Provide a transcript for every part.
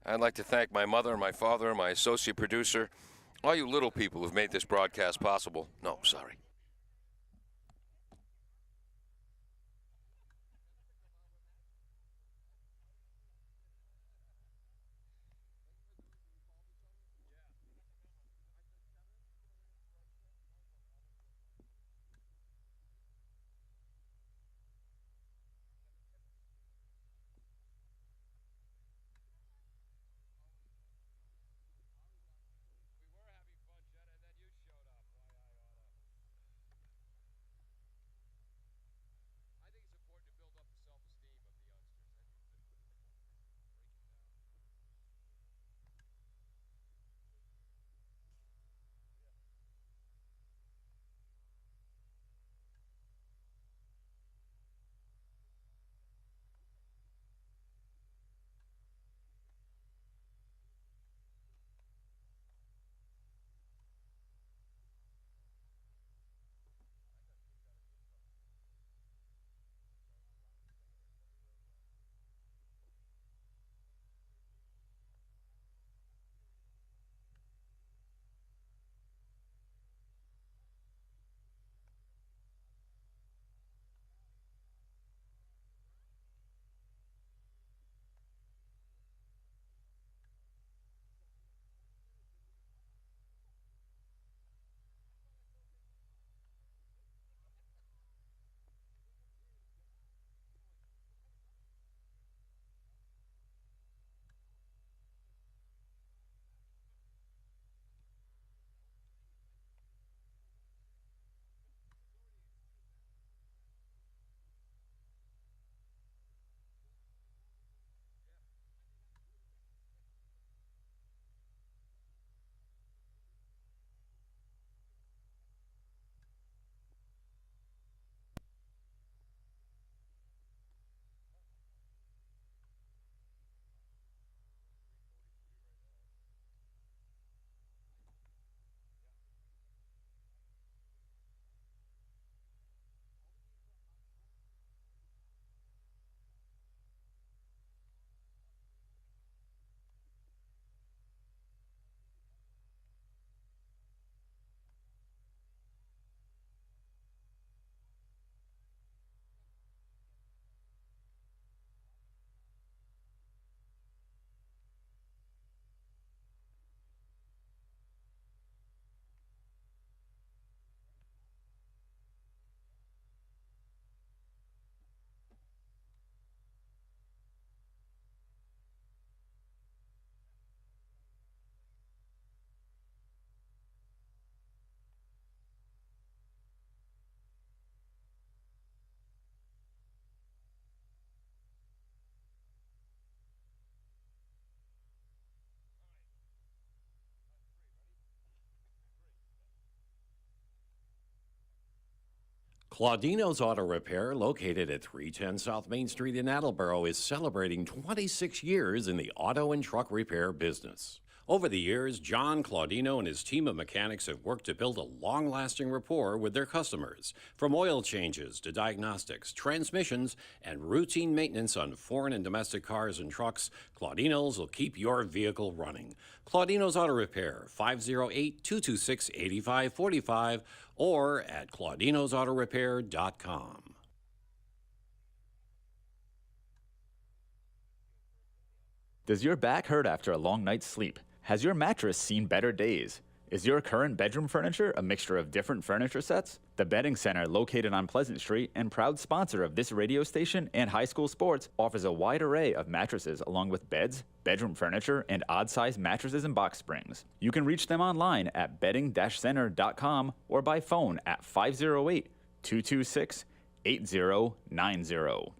I'd like to thank my mother, my father, my associate producer, all you little people who've made this broadcast possible. No, sorry. Claudino's Auto Repair, located at 310 South Main Street in Attleboro, is celebrating 26 years in the auto and truck repair business. Over the years, John Claudino and his team of mechanics have worked to build a long-lasting rapport with their customers. From oil changes to diagnostics, transmissions, and routine maintenance on foreign and domestic cars and trucks, Claudino's will keep your vehicle running. Claudino's Auto Repair, 508-226-8545, or at claudinosautorepair.com. Does your back hurt after a long night's sleep? Has your mattress seen better days? Is your current bedroom furniture a mixture of different furniture sets? The Bedding Center, located on Pleasant Street and proud sponsor of this radio station and high school sports, offers a wide array of mattresses along with beds, bedroom furniture, and odd-sized mattresses and box springs. You can reach them online at bedding-center.com or by phone at 508-226-8090.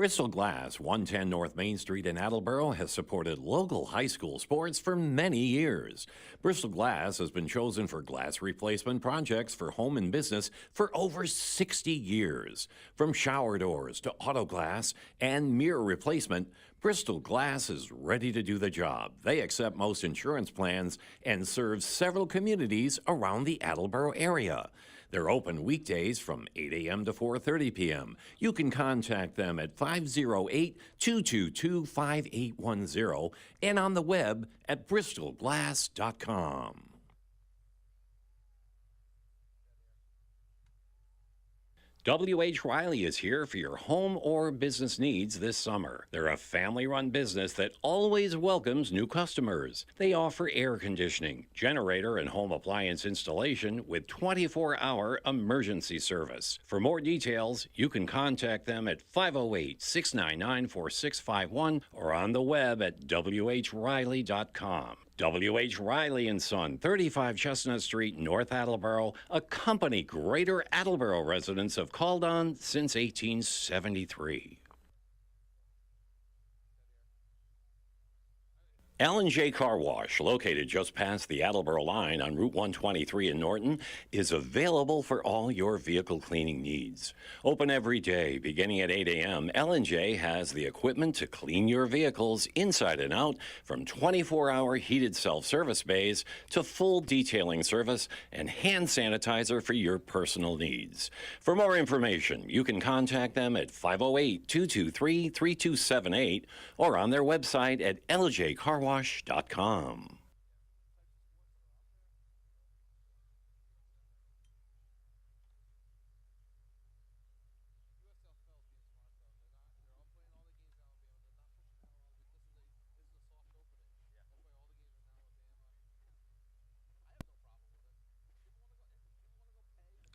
Bristol Glass, 110 North Main Street in Attleboro, has supported local high school sports for many years. Bristol Glass has been chosen for glass replacement projects for home and business for over 60 years. From shower doors to auto glass and mirror replacement, Bristol Glass is ready to do the job. They accept most insurance plans and serve several communities around the Attleboro area. They're open weekdays from 8 a.m. to 4:30 p.m. You can contact them at 508-222-5810 and on the web at bristolglass.com. W.H. Riley is here for your home or business needs this summer. They're a family-run business that always welcomes new customers. They offer air conditioning, generator, and home appliance installation with 24-hour emergency service. For more details, you can contact them at 508-699-4651 or on the web at whriley.com. W.H. Riley & Son, 35 Chestnut Street, North Attleboro, a company Greater Attleboro residents have called on since 1873. L&J Car Wash, located just past the Attleboro line on Route 123 in Norton, is available for all your vehicle cleaning needs. Open every day, beginning at 8 a.m., L&J has the equipment to clean your vehicles inside and out, from 24-hour heated self-service bays to full detailing service and hand sanitizer for your personal needs. For more information, you can contact them at 508-223-3278 or on their website at ljcarwash.com.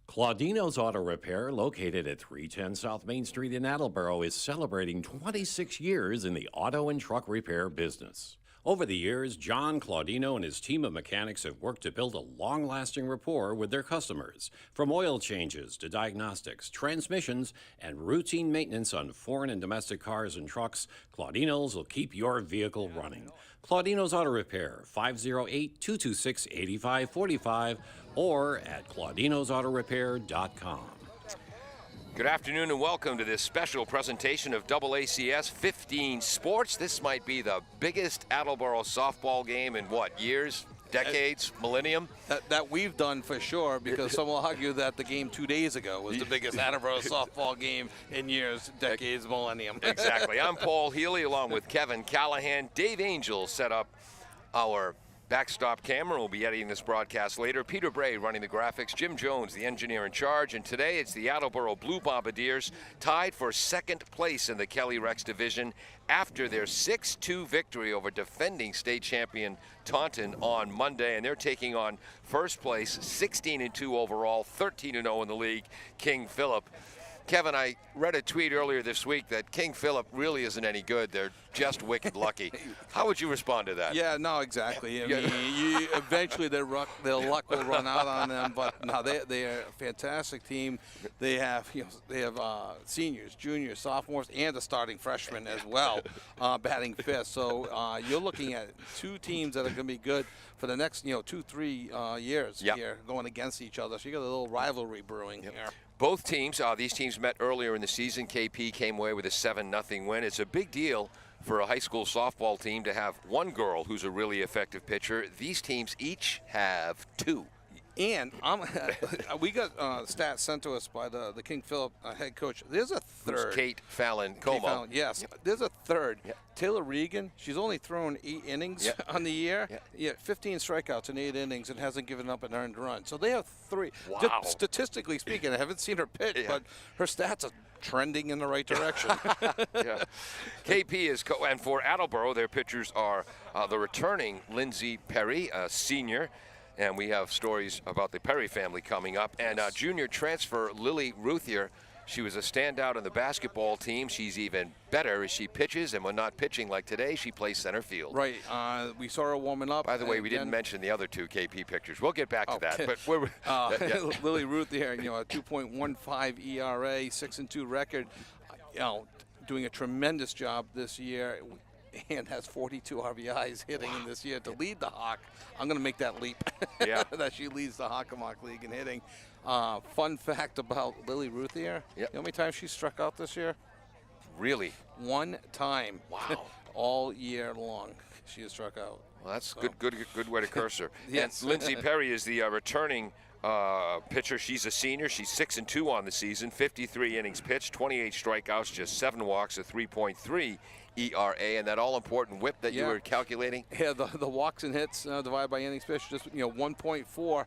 Claudino's Auto Repair, located at 310 South Main Street in Attleboro, is celebrating 26 years in the auto and truck repair business. Over the years, John Claudino and his team of mechanics have worked to build a long-lasting rapport with their customers. From oil changes to diagnostics, transmissions, and routine maintenance on foreign and domestic cars and trucks, Claudino's will keep your vehicle running. Claudino's Auto Repair, 508-226-8545 or at claudinosautorepair.com. Good afternoon and welcome to this special presentation of AACS 15 Sports. This might be the biggest Attleboro softball game in what, years, decades, millennium? That we've done for sure, because some will argue that the game 2 days ago was the biggest Attleboro softball game in years, decades, millennium. Exactly. I'm Paul Healy along with Kevin Callahan. Dave Angel set up our backstop camera. We'll be editing this broadcast later. Peter Bray running the graphics. Jim Jones, the engineer in charge. And today it's the Attleboro Blue Bombardiers tied for second place in the Kelly Rex division after their 6-2 victory over defending state champion Taunton on Monday. And they're taking on first place, 16-2 overall, 13-0 in the league, King Philip. Kevin, I read a tweet earlier this week that King Philip really isn't any good. They're just wicked lucky. How would you respond to that? Yeah, no, exactly. I mean, eventually their luck will run out on them. But no, they are a fantastic team. They have seniors, juniors, sophomores, and a starting freshman as well, batting fifth. So you're looking at two teams that are going to be good for the next 2-3 years here, going against each other. So you got a little rivalry brewing here. Both teams, these teams met earlier in the season. KP came away with a 7-0 win. It's a big deal for a high school softball team to have one girl who's a really effective pitcher. These teams each have two. And we got stats sent to us by the King Philip head coach. There's a third. Who's Kate Fallon Como. Yes. Yep. There's a third. Yep. Taylor Regan, she's only thrown 8 innings on the year. Yep. 15 strikeouts in 8 innings and hasn't given up an earned run. So they have 3. Wow. Just statistically speaking, I haven't seen her pitch, but her stats are trending in the right direction. KP is, and for Attleboro, their pitchers are the returning Lindsay Perry, a senior. And we have stories about the Perry family coming up. And junior transfer Lily Ruthier, she was a standout on the basketball team. She's even better as she pitches, and when not pitching like today, she plays center field. Right. We saw her warming up. By the way, we didn't mention the other two KP pitchers. We'll get back to that. But Lily Ruthier, a 2.15 ERA, 6-2 record, doing a tremendous job this year. And has 42 RBIs hitting in this year to lead the Hawk. I'm going to make that leap. That she leads the Hockomock League in hitting. Fun fact about Lily Ruthier. You know how many times she struck out this year? Really? One time. Wow. All year long, she has struck out. Well, that's good way to curse her. Yes. And Lindsay Perry is the returning pitcher. She's a senior. She's 6-2 on the season. 53 innings pitched, 28 strikeouts, just 7 walks, a 3.3 ERA, and that all-important WHIP that you were calculating. Yeah, the walks and hits divided by innings pitched, just 1.4.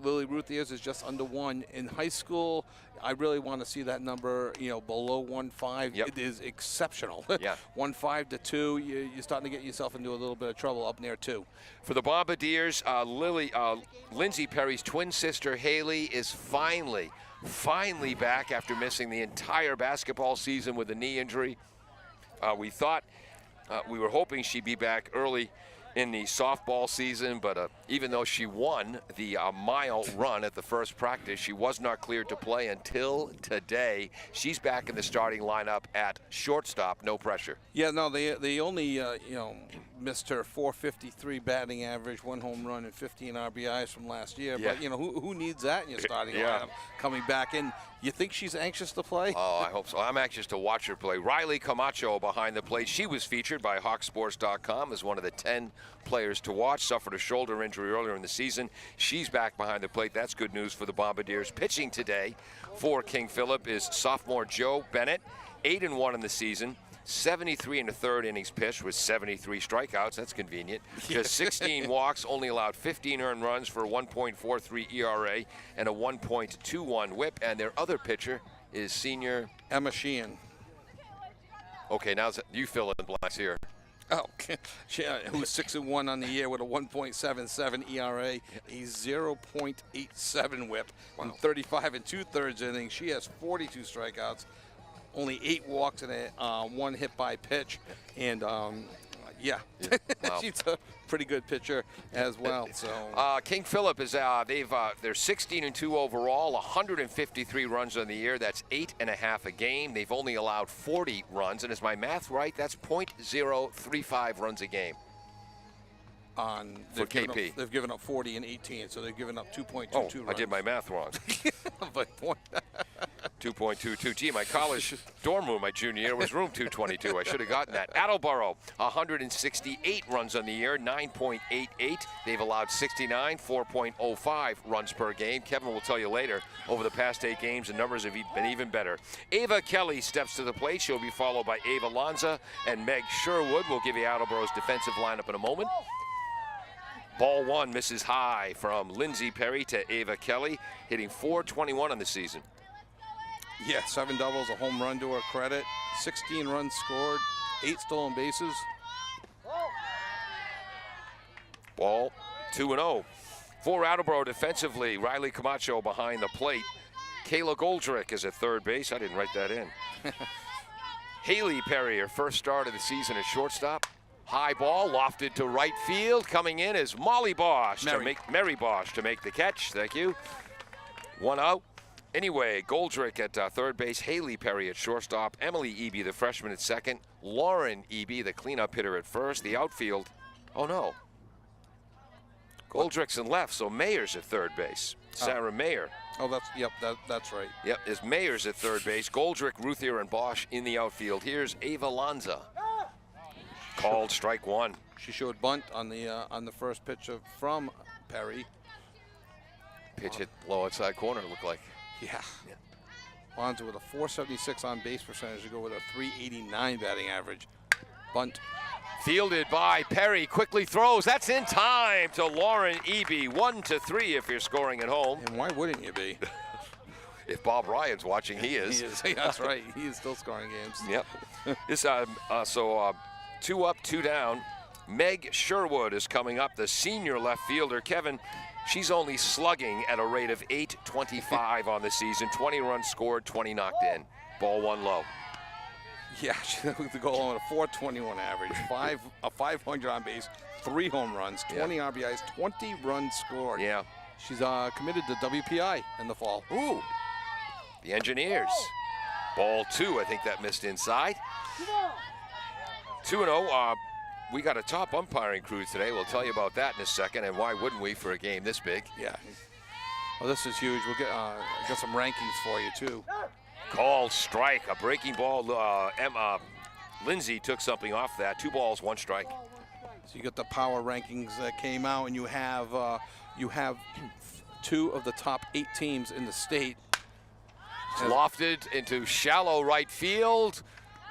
Lily Ruthiers is just under 1 in high school. I really want to see that number, below 1.5. Yep. It is exceptional. Yeah. 1.5 to 2, you're starting to get yourself into a little bit of trouble up near 2. For the Bombardiers, Lindsay Perry's twin sister Haley is finally back after missing the entire basketball season with a knee injury. We were hoping she'd be back early in the softball season, but even though she won the mile run at the first practice, she was not cleared to play until today. She's back in the starting lineup at shortstop, no pressure. Yeah, no, they only missed her .453 batting average, 1 home run and 15 RBIs from last year. Yeah. But who needs that in your starting lineup coming back in? You think she's anxious to play? Oh, I hope so. I'm anxious to watch her play. Riley Camacho behind the plate. She was featured by Hawksports.com as one of the 10 players to watch. Suffered a shoulder injury earlier in the season. She's back behind the plate. That's good news for the Bombardiers. Pitching today for King Philip is sophomore Joe Bennett, 8-1 in the season. 73 1/3 innings pitched with 73 strikeouts. That's convenient. Just 16 walks, only allowed 15 earned runs for a 1.43 ERA and a 1.21 WHIP. And their other pitcher is senior Emma Sheehan. Okay, now you fill in the blanks here. Oh, who's 6-1 on the year with a 1.77 ERA, a 0.87 WHIP, in 35 2/3 innings. She has 42 strikeouts, only 8 walks and 1 hit by pitch, and Wow. she's a pretty good pitcher as well. So King Philip is they're 16-2 overall, 153 runs on the year. That's 8.5 a game. They've only allowed 40 runs, and is my math right? That's .035 runs a game. For KP. They've given up 40 and 18, so they've given up 2.22 runs. I did my math wrong. But 2.22. Gee, my college dorm room my junior year was room 222. I should have gotten that. Attleboro, 168 runs on the year, 9.88. They've allowed 69, 4.05 runs per game. Kevin will tell you later, over the past 8 games, the numbers have been even better. Ava Kelly steps to the plate. She'll be followed by Ava Lanza and Meg Sherwood. We'll give you Attleboro's defensive lineup in a moment. Ball 1 misses high from Lindsay Perry to Ava Kelly, hitting .421 on the season. Yeah, 7 doubles, a home run to her credit, 16 runs scored, 8 stolen bases. Ball 2-0. For Attleboro defensively, Riley Camacho behind the plate. Kayla Goldrick is at third base. I didn't write that in. Haley Perry, her first start of the season at shortstop. High ball lofted to right field. Coming in is Molly Bosch Mary Bosch to make the catch. Thank you. 1 out. Anyway, Goldrick at third base, Haley Perry at shortstop, Emily Eby, the freshman, at second, Lauren Eby, the cleanup hitter, at first. The outfield, oh no, Goldrick's in left, so Mayer's at third base. Sarah Mayer. Oh, that's right. Yep, is Mayer's at third base. Goldrick, Ruthier, and Bosch in the outfield. Here's Ava Lanza. Called strike 1. She showed bunt on the first pitch from Perry. Pitch hit low outside corner, it looked like. Yeah. Lanza with a .476 on base percentage to go with a .389 batting average. Bunt. Fielded by Perry, quickly throws. That's in time to Lauren Eby. 1-3 if you're scoring at home. And why wouldn't you be? If Bob Ryan's watching, he is. He is. That's right. He is still scoring games. Yep. This 2 up, 2 down. Meg Sherwood is coming up, the senior left fielder. Kevin, she's only slugging at a rate of .825 on the season. 20 runs scored, 20 knocked in. Ball 1 low. Yeah, she took the goal on a .421 average, 500 on base, 3 home runs, 20 RBIs, 20 runs scored. Yeah. She's committed to WPI in the fall. Ooh. The Engineers. Ball 2, I think that missed inside. 2-0. We got a top umpiring crew today. We'll tell you about that in a second, and why wouldn't we for a game this big? Yeah. Well, this is huge. We'll get some rankings for you, too. Called strike, a breaking ball. Lindsay took something off that. 2 balls, 1 strike. So you got the power rankings that came out, and you have 2 of the top 8 teams in the state. It's lofted into shallow right field.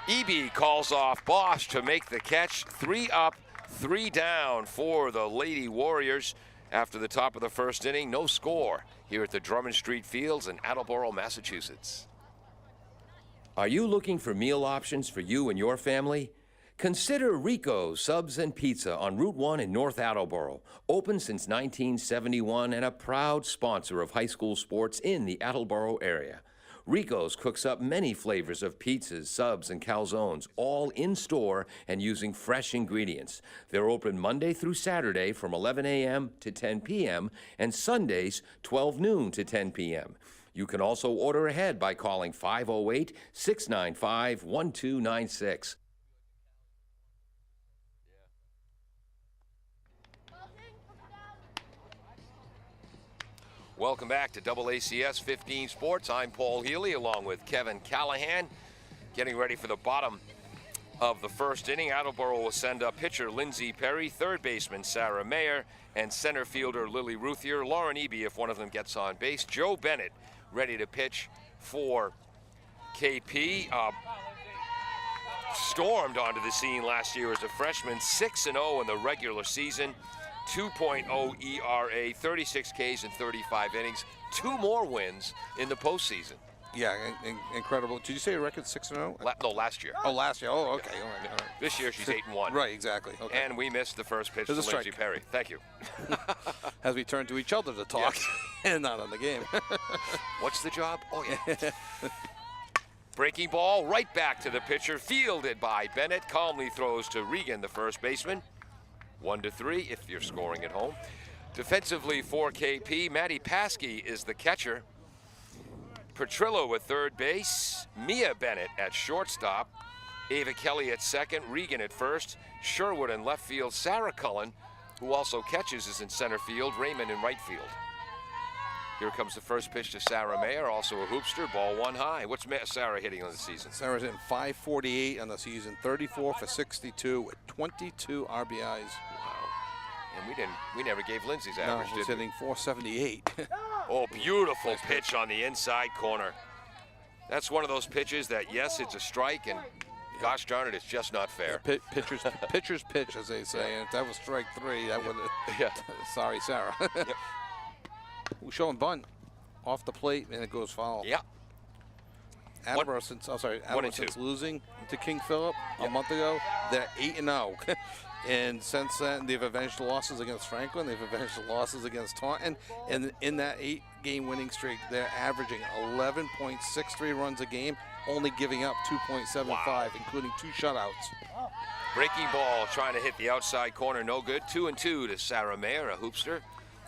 Eby calls off Bosch to make the catch. 3 up, 3 down for the Lady Warriors after the top of the first inning. No score here at the Drummond Street Fields in Attleboro, Massachusetts. Are you looking for meal options for you and your family? Consider Rico's Subs and Pizza on Route 1 in North Attleboro. Open since 1971 and a proud sponsor of high school sports in the Attleboro area. Rico's cooks up many flavors of pizzas, subs, and calzones, all in-store and using fresh ingredients. They're open Monday through Saturday from 11 a.m. to 10 p.m. and Sundays 12 noon to 10 p.m. You can also order ahead by calling 508-695-1296. Welcome back to AACS 15 Sports. I'm Paul Healy along with Kevin Callahan. Getting ready for the bottom of the first inning. Attleboro will send up pitcher Lindsay Perry, third baseman Sarah Mayer, and center fielder Lily Ruthier, Lauren Eby if one of them gets on base. Joe Bennett ready to pitch for KP. Stormed onto the scene last year as a freshman, 6-0 in the regular season. 2.0 ERA, 36 Ks in 35 innings, 2 more wins in the postseason. Yeah, incredible. Did you say a record 6-0? No, last year. Oh, last year. Oh, okay. All right. This year she's 8-1. Right, exactly. Okay. And we missed the first pitch to There's a Lindsay strike. Perry. Thank you. As we turn to each other to talk, and not on the game. What's the job? Oh, yeah. Breaking ball right back to the pitcher, fielded by Bennett. Calmly throws to Regan, the first baseman. 1-3 if you're scoring at home. Defensively for KP, Maddie Paskey is the catcher. Petrillo at third base, Mia Bennett at shortstop, Ava Kelly at second, Regan at first, Sherwood in left field, Sarah Cullen, who also catches, is in center field, Raymond in right field. Here comes the first pitch to Sarah Mayer, also a hoopster, ball 1 high. What's Sarah hitting on the season? Sarah's hitting .548 on the season, 34 for 62 with 22 RBIs. Wow. And we never gave Lindsay's No, average, he's did we? hitting .478. Oh, beautiful pitch on the inside corner. That's one of those pitches that, yes, it's a strike, and gosh darn it, it's just not fair. Pitcher's pitch, as they say. And if that was strike 3, that would have. Yeah. Sorry, Sarah. Yep. We're showing bunt off the plate, and it goes foul. Yeah. Attleboro since losing to King Philip a month ago, they're 8-0. And since then, they've avenged the losses against Franklin. They've avenged the losses against Taunton. And in that 8-game winning streak, they're averaging 11.63 runs a game, only giving up 2.75, including 2 shutouts. Breaking ball trying to hit the outside corner, no good. 2-2 to Sarah Mayer, a hoopster.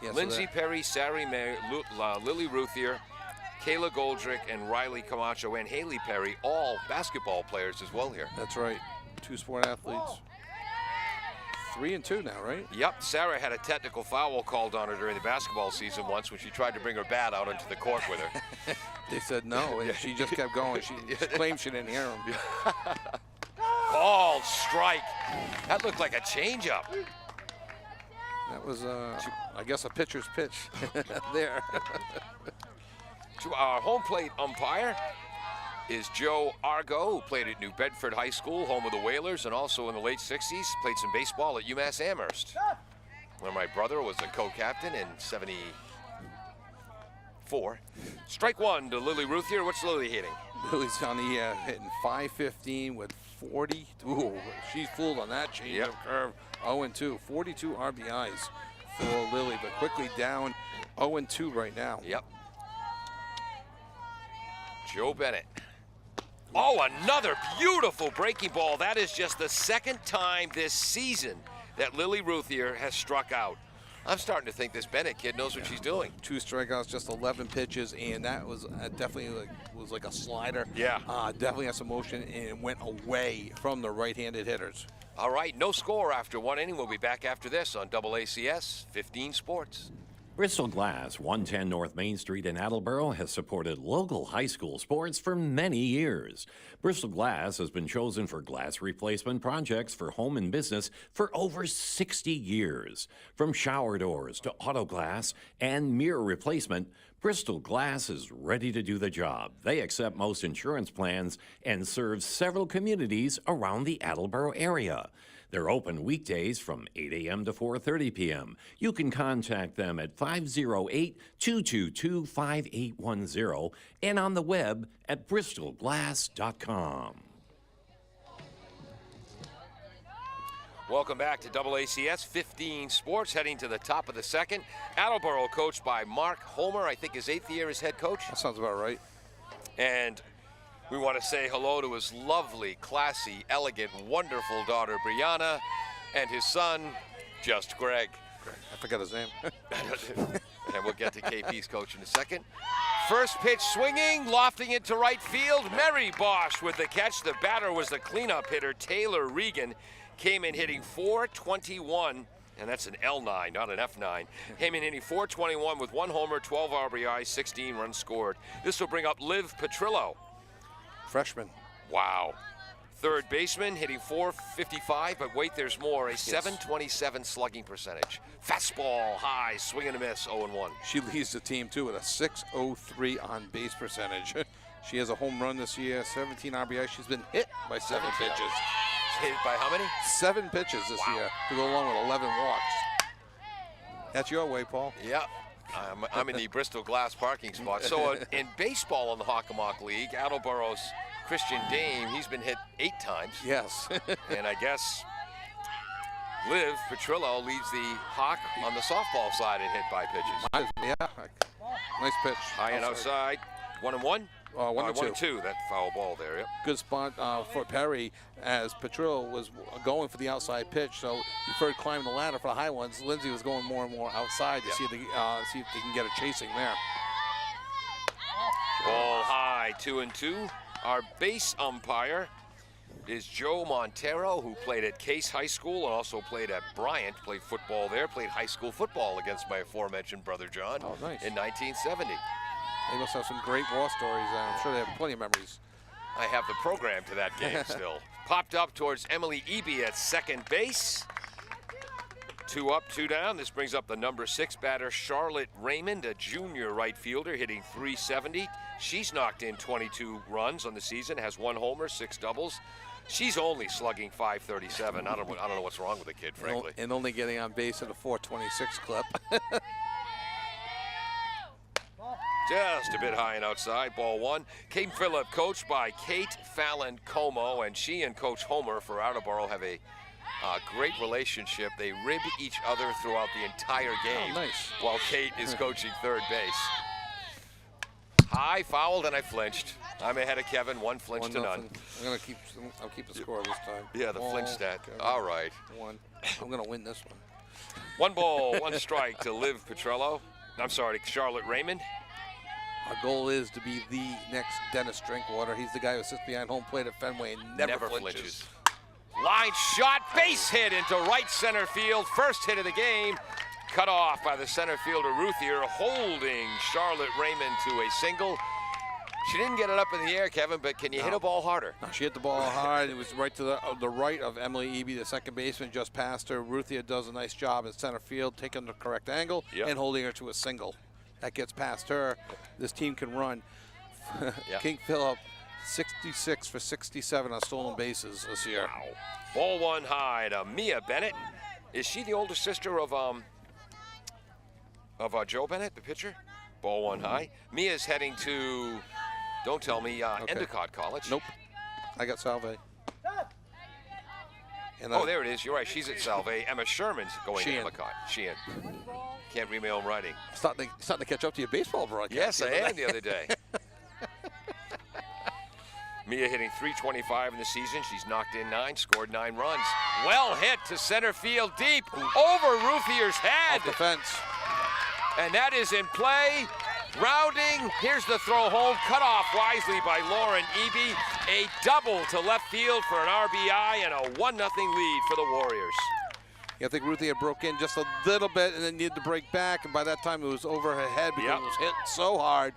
Yeah, so Lindsay Perry, Sarah Mayer, Lily Ruthier, Kayla Goldrick, and Riley Camacho, and Haley Perry, all basketball players as well here. That's right. 2 sport athletes. 3-2 now, right? Yep, Sarah had a technical foul called on her during the basketball season once when she tried to bring her bat out onto the court with her. They said no, and she just kept going. She claimed she didn't hear him. Called strike. That looked like a changeup. That was, I guess, a pitcher's pitch there. To our home plate umpire is Joe Argo, who played at New Bedford High School, home of the Whalers, and also in the late 60s, played some baseball at UMass Amherst, where my brother was a co-captain in '74. Strike 1 to Lily Ruthier. What's Lily hitting? Lily's on the hitting .515 with 40. Ooh, she's fooled on that change-up curve. 0-2, 42 RBIs for Lily, but quickly down 0-2 right now. Yep. Joe Bennett. Oh, another beautiful breaking ball. That is just the second time this season that Lily Ruthier has struck out. I'm starting to think this Bennett kid knows what she's doing. 2 strikeouts, just 11 pitches, and that was definitely like a slider. Yeah. Definitely has some motion, and it went away from the right-handed hitters. All right, no score after 1 inning. We'll be back after this on AACS 15 Sports. Bristol Glass, 110 North Main Street in Attleboro, has supported local high school sports for many years. Bristol Glass has been chosen for glass replacement projects for home and business for over 60 years. From shower doors to auto glass and mirror replacement, Bristol Glass is ready to do the job. They accept most insurance plans and serve several communities around the Attleboro area. They're open weekdays from 8 a.m. to 4:30 p.m. You can contact them at 508-222-5810 and on the web at bristolglass.com. Welcome back to AACS 15 Sports, heading to the top of the second. Attleboro, coached by Mark Homer, I think his 8th year as head coach. That sounds about right. And we want to say hello to his lovely, classy, elegant, wonderful daughter, Brianna, and his son, just Greg. I forgot his name. And we'll get to KP's coach in a second. First pitch swinging, lofting it to right field. Mary Bosch with the catch. The batter was the cleanup hitter, Taylor Regan. Came in hitting .421, and that's an L9, not an F9. Came in hitting .421 with 1 homer, 12 RBI, 16 runs scored. This will bring up Liv Petrillo. Freshman. Wow. Third baseman hitting .455, but wait, there's more. A .727 slugging percentage. Fastball high, swing and a miss, 0-1. She leads the team, too, with a .603 on base percentage. She has a home run this year, 17 RBI. She's been hit by 7 pitches. Hit by how many? 7 pitches this year to go along with 11 walks. That's your way, Paul. Yeah. I'm in the Bristol Glass parking spot. So in baseball in the Hockomock League, Attleboro's Christian Dame, he's been hit 8 times. Yes. And I guess Liv Petrillo leads the Hawk on the softball side in hit by pitches. Yeah. Nice pitch. High and outside. 1-1? 1-2. That foul ball there, yep. Good spot for Perry as Petrillo was going for the outside pitch. So you heard climbing the ladder for the high ones. Lindsay was going more and more outside to see if they can get a chasing there. Ball high, 2-2. Our base umpire is Joe Montero, who played at Case High School and also played at Bryant, played football there, played high school football against my aforementioned brother John in 1970. They must have some great war stories. I'm sure they have plenty of memories. I have the program to that game still. Popped up towards Emily Eby at second base. 2 up, 2 down. This brings up the number 6 batter, Charlotte Raymond, a junior right fielder, hitting .370. She's knocked in 22 runs on the season, has 1 homer, 6 doubles. She's only slugging .537. I don't know what's wrong with the kid, frankly. And only getting on base at a .426 clip. Just a bit high and outside, ball 1. Cape Phillip, coached by Kate Fallon Como, and she and Coach Homer for Attleboro have a great relationship. They rib each other throughout the entire game. Oh, nice. While Kate is coaching third base. High, fouled, and I flinched. I'm ahead of Kevin, 1 flinch to none. I'll keep the score this time. Yeah, the flinch stat. All right. 1. I'm going to win this one. 1 ball, 1 strike to Liv Petrillo. I'm sorry, to Charlotte Raymond. Our goal is to be the next Dennis Drinkwater. He's the guy who sits behind home plate at Fenway and never flinches. Line shot, base hit into right center field. First hit of the game. Cut off by the center fielder, Ruthier, holding Charlotte Raymond to a single. She didn't get it up in the air, Kevin, but can you hit a ball harder? No, she hit the ball hard. It was right to the right of Emily Eby, the second baseman, just past her. Ruthier does a nice job in center field, taking the correct angle and holding her to a single. That gets past her. This team can run. King Phillip, 66 for 67 on stolen bases this year. Wow. Ball 1 high to Mia Bennett. Is she the older sister of Joe Bennett, the pitcher? Ball 1 high. Mia's heading to, don't tell me, Endicott College. Nope. I got Salve. And there it is. You're right. She's at Salve. Emma Sherman's going to Endicott. Sheehan. Can't read my own writing. Starting to catch up to your baseball broadcast. Yes, I am the other day. Mia hitting .325 in the season. She's knocked in 9, scored 9 runs. Well hit to center field deep over Ruthier's head. Off the fence. And that is in play. Rounding, here's the throw home, cut off wisely by Lauren Eby. A double to left field for an RBI and a 1-0 lead for the Warriors. I think Ruthie had broke in just a little bit and then needed to break back, and by that time it was over her head because it was hit so hard.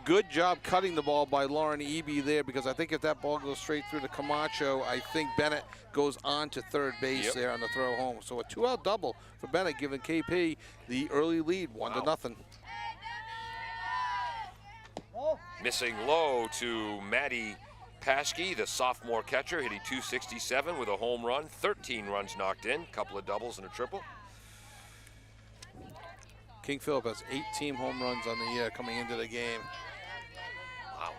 Good job cutting the ball by Lauren Eby there, because I think if that ball goes straight through to Camacho, I think Bennett goes on to third base there on the throw home. So a 2-out double for Bennett, giving KP the early lead, 1-0. Missing low to Maddie Paschke, the sophomore catcher, hitting .267 with a home run, 13 runs knocked in, couple of doubles and a triple. King Philip has 8 team home runs on the year coming into the game. Wow.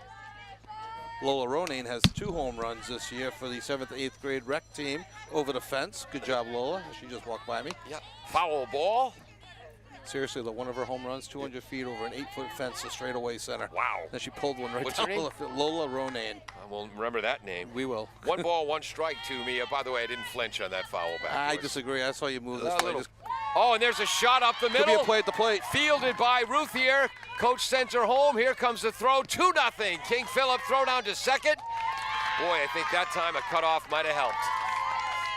Lola Ronayne has 2 home runs this year for the 7th, 8th grade rec team over the fence. Good job, Lola. She just walked by me. Yep. Foul ball. Seriously, one of her home runs, 200 feet over an 8-foot fence to straightaway center. Wow. Then she pulled one right What's down her name? the field. Lola Ronayne. I will remember that name. We will. 1 ball, 1 strike to me. By the way, I didn't flinch on that foul back. I disagree. I saw you move this way. Oh, and there's a shot up the Could middle. be a play at the plate. Fielded by Ruthier. Coach sends her home. Here comes the throw. 2-0. King Philip throw down to second. Boy, I think that time a cutoff might have helped.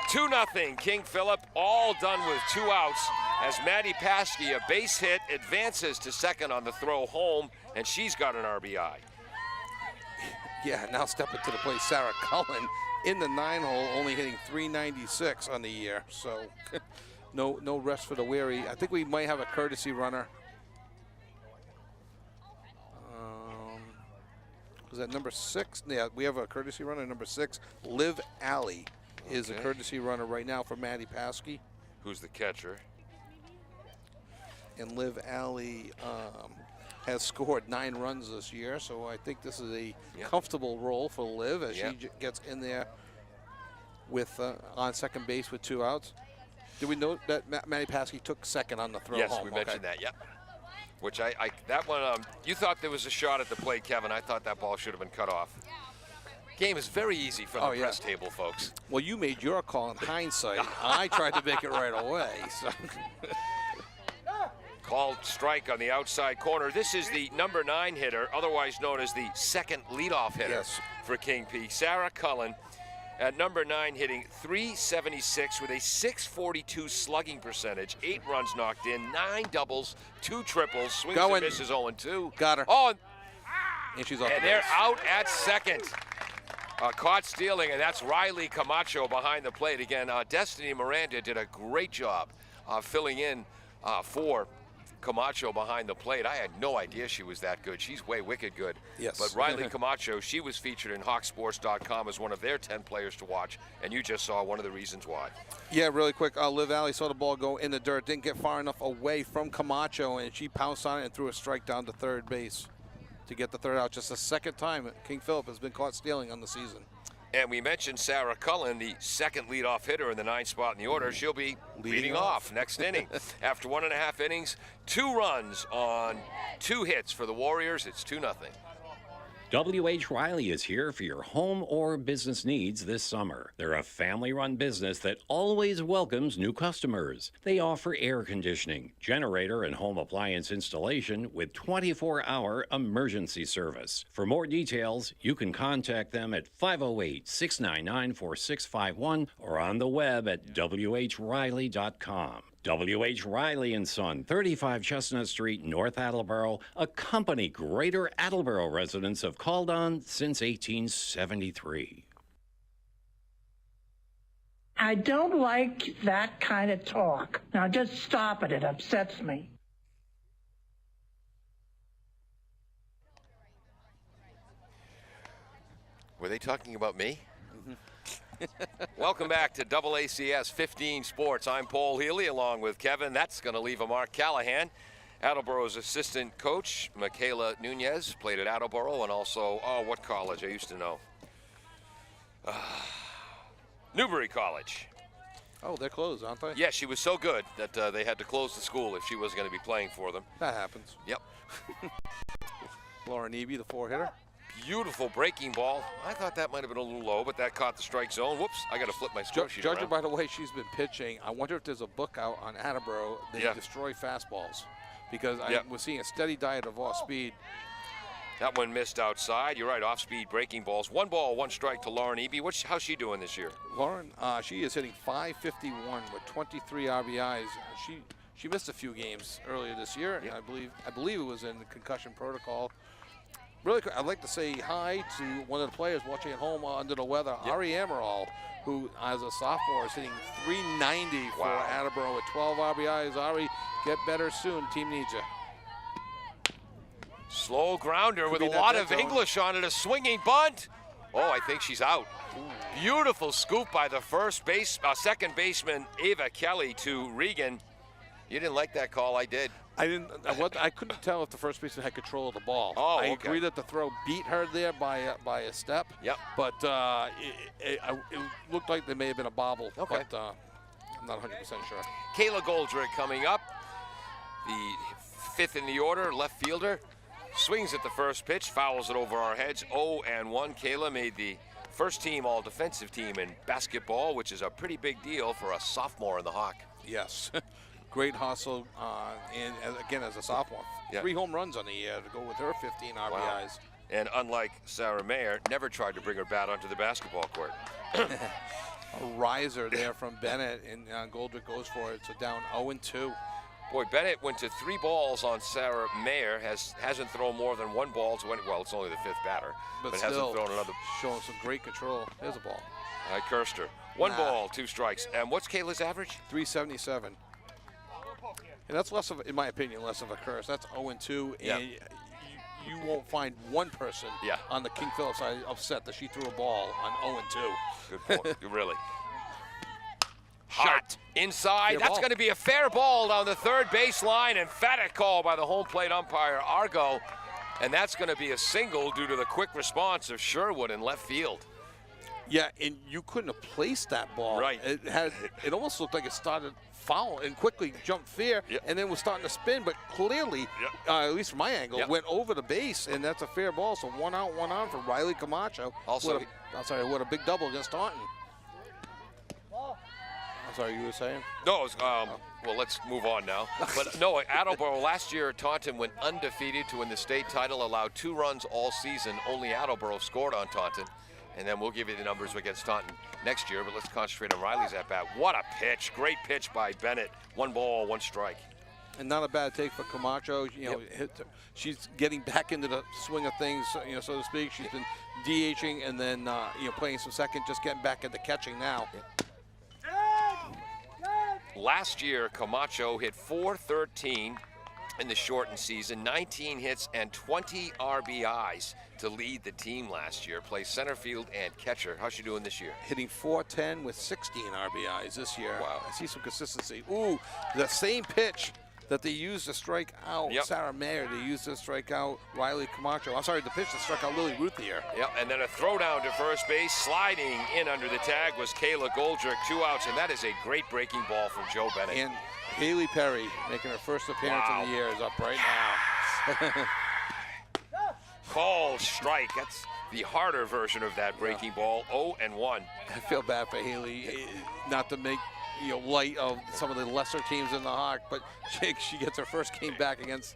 2-0. King Philip, all done with 2 outs. As Maddie Paschke, a base hit, advances to second on the throw home, and she's got an RBI. Yeah, now stepping to the plate, Sarah Cullen in the 9-hole, only hitting .396 on the year. So no rest for the weary. I think we might have a courtesy runner. Was that number 6? Yeah, we have a courtesy runner, number 6. Liv Alley is a courtesy runner right now for Maddie Paschke. Who's the catcher? And Liv Alley has scored 9 runs this year, so I think this is a comfortable role for Liv as she gets in there with on second base with 2 outs. Did we note that Maddie Paschke took second on the throw home? Yes, we mentioned that, yep. Which that one, you thought there was a shot at the plate, Kevin. I thought that ball should have been cut off. Game is very easy from the press table, folks. Well, you made your call in hindsight. I tried to make it right away. So. Called strike on the outside corner. This is the number 9 hitter, otherwise known as the second leadoff hitter for King P. Sarah Cullen at number 9, hitting .376 with a .642 slugging percentage, 8 runs knocked in, 9 doubles, 2 triples, swings and misses 0-2. Got her. Oh, and she's off and the they're base. out at second. Caught stealing, and that's Riley Camacho behind the plate. Again, Destiny Miranda did a great job filling in for Camacho behind the plate. I had no idea she was that good. She's way wicked good. Yes. But Riley Camacho, she was featured in HawkSports.com as one of their 10 players to watch, and you just saw one of the reasons why. Yeah, really quick. Liv Alley saw the ball go in the dirt, didn't get far enough away from Camacho, and she pounced on it and threw a strike down to third base to get the 3rd out. Just the 2nd time King Philip has been caught stealing on the season. And we mentioned Sarah Cullen, the second leadoff hitter in the 9th spot in the order. She'll be leading off next inning. After 1.5 innings, 2 runs on 2 hits for the Warriors. It's 2-0. W.H. Riley is here for your home or business needs this summer. They're a family-run business that always welcomes new customers. They offer air conditioning, generator, and home appliance installation with 24-hour emergency service. For more details, you can contact them at 508-699-4651 or on the web at whriley.com. W.H. Riley & Son, 35 Chestnut Street, North Attleboro, a company Greater Attleboro residents have called on since 1873. I don't like that kind of talk. Now just stop it. It upsets me. Were they talking about me? Welcome back to AACS 15 Sports. I'm Paul Healy along with Kevin. That's going to leave a Mark Callahan. Attleboro's assistant coach, Michaela Nunez, played at Attleboro and also, what college? I used to know. Newbury College. Oh, they're closed, aren't they? Yeah, she was so good that they had to close the school if she was going to be playing for them. That happens. Yep. Lauren Eby, the 4-hitter. Beautiful breaking ball. I thought that might have been a little low, but that caught the strike zone. Whoops, I got to flip my score sheet Judging around. by the way she's been pitching, I wonder if there's a book out on Attleboro. They destroy fastballs because I was seeing a steady diet of off speed. That one missed outside. You're right, off-speed breaking balls. 1 ball, 1 strike to Lauren Eby. How's she doing this year? Lauren, she is hitting .551 with 23 RBIs. She missed a few games earlier this year, and I believe it was in the concussion protocol. Really quick, I'd like to say hi to one of the players watching at home under the weather, Ari Amaral, who, as a sophomore, is hitting .390 for Attleboro with 12 RBIs. Ari, get better soon. Team needs you. Slow grounder with a lot of English on it. A swinging bunt. Oh, I think she's out. Beautiful scoop by the second baseman, Ava Kelly, to Regan. You didn't like that call. I did. I didn't. I couldn't tell if the first baseman had control of the ball. Oh, I agree that the throw beat her there by a step. Yep. But it looked like there may have been a bobble. Okay. But I'm not 100% sure. Kayla Goldrick coming up, the 5th in the order, left fielder. Swings at the first pitch, fouls it over our heads. 0-1. Kayla made the first team all-defensive team in basketball, which is a pretty big deal for a sophomore in the Hawk. Yes. Great hustle, and again, as a sophomore. 3 home runs on the year to go with her 15 RBIs. Wow. And unlike Sarah Mayer, never tried to bring her bat onto the basketball court. A riser there from Bennett, and Goldrick goes for it, so down 0-2. Boy, Bennett went to 3 balls on Sarah Mayer, hasn't thrown more than 1 ball to any, well, it's only the 5th batter, but still, hasn't thrown another. Showing some great control. There's a ball. I cursed her. 1 ball, 2 strikes. And what's Kayla's average? .377. And that's less of, in my opinion, less of a curse. That's 0-2, and you won't find one person on the King Phillips side upset that she threw a ball on 0-2. Good point. Really. Shot inside. That's going to be a fair ball down the third baseline. Emphatic call by the home plate umpire, Argo. And that's going to be a single due to the quick response of Sherwood in left field. Yeah, and you couldn't have placed that ball. Right. It almost looked like it started foul and quickly jumped fair, and then was starting to spin, but clearly, at least from my angle, went over the base, and that's a fair ball. So 1 out, 1 on for Riley Camacho. Also, what a big double against Taunton. I'm sorry, you were saying? No, it was, well, let's move on now. But no, Attleboro last year, Taunton went undefeated to win the state title, allowed 2 runs all season. Only Attleboro scored on Taunton. And then we'll give you the numbers against Taunton next year, but let's concentrate on Riley's at-bat. What a pitch. Great pitch by Bennett. 1 ball, 1 strike. And not a bad take for Camacho. You know, she's getting back into the swing of things, you know, so to speak. She's been DHing and then, you know, playing some second, just getting back into catching now. Last year, Camacho hit .413 in the shortened season, 19 hits and 20 RBIs to lead the team last year. Plays center field and catcher. How's she doing this year? Hitting .410 with 16 RBIs this year. Wow. I see some consistency. Ooh, the same pitch that they used to strike out Sarah Mayer, they used to strike out Riley Camacho. I'm sorry, the pitch that struck out Lily Ruth here. Yep, and then a throw down to first base. Sliding in under the tag was Kayla Goldrick, 2 outs, and that is a great breaking ball from Joe Bennett. And Haley Perry, making her first appearance of the year, is up right now. Call strike. That's the harder version of that breaking ball. 0-1. I feel bad for Haley, not to make light of some of the lesser teams in the Hawk, but she gets her first game back against.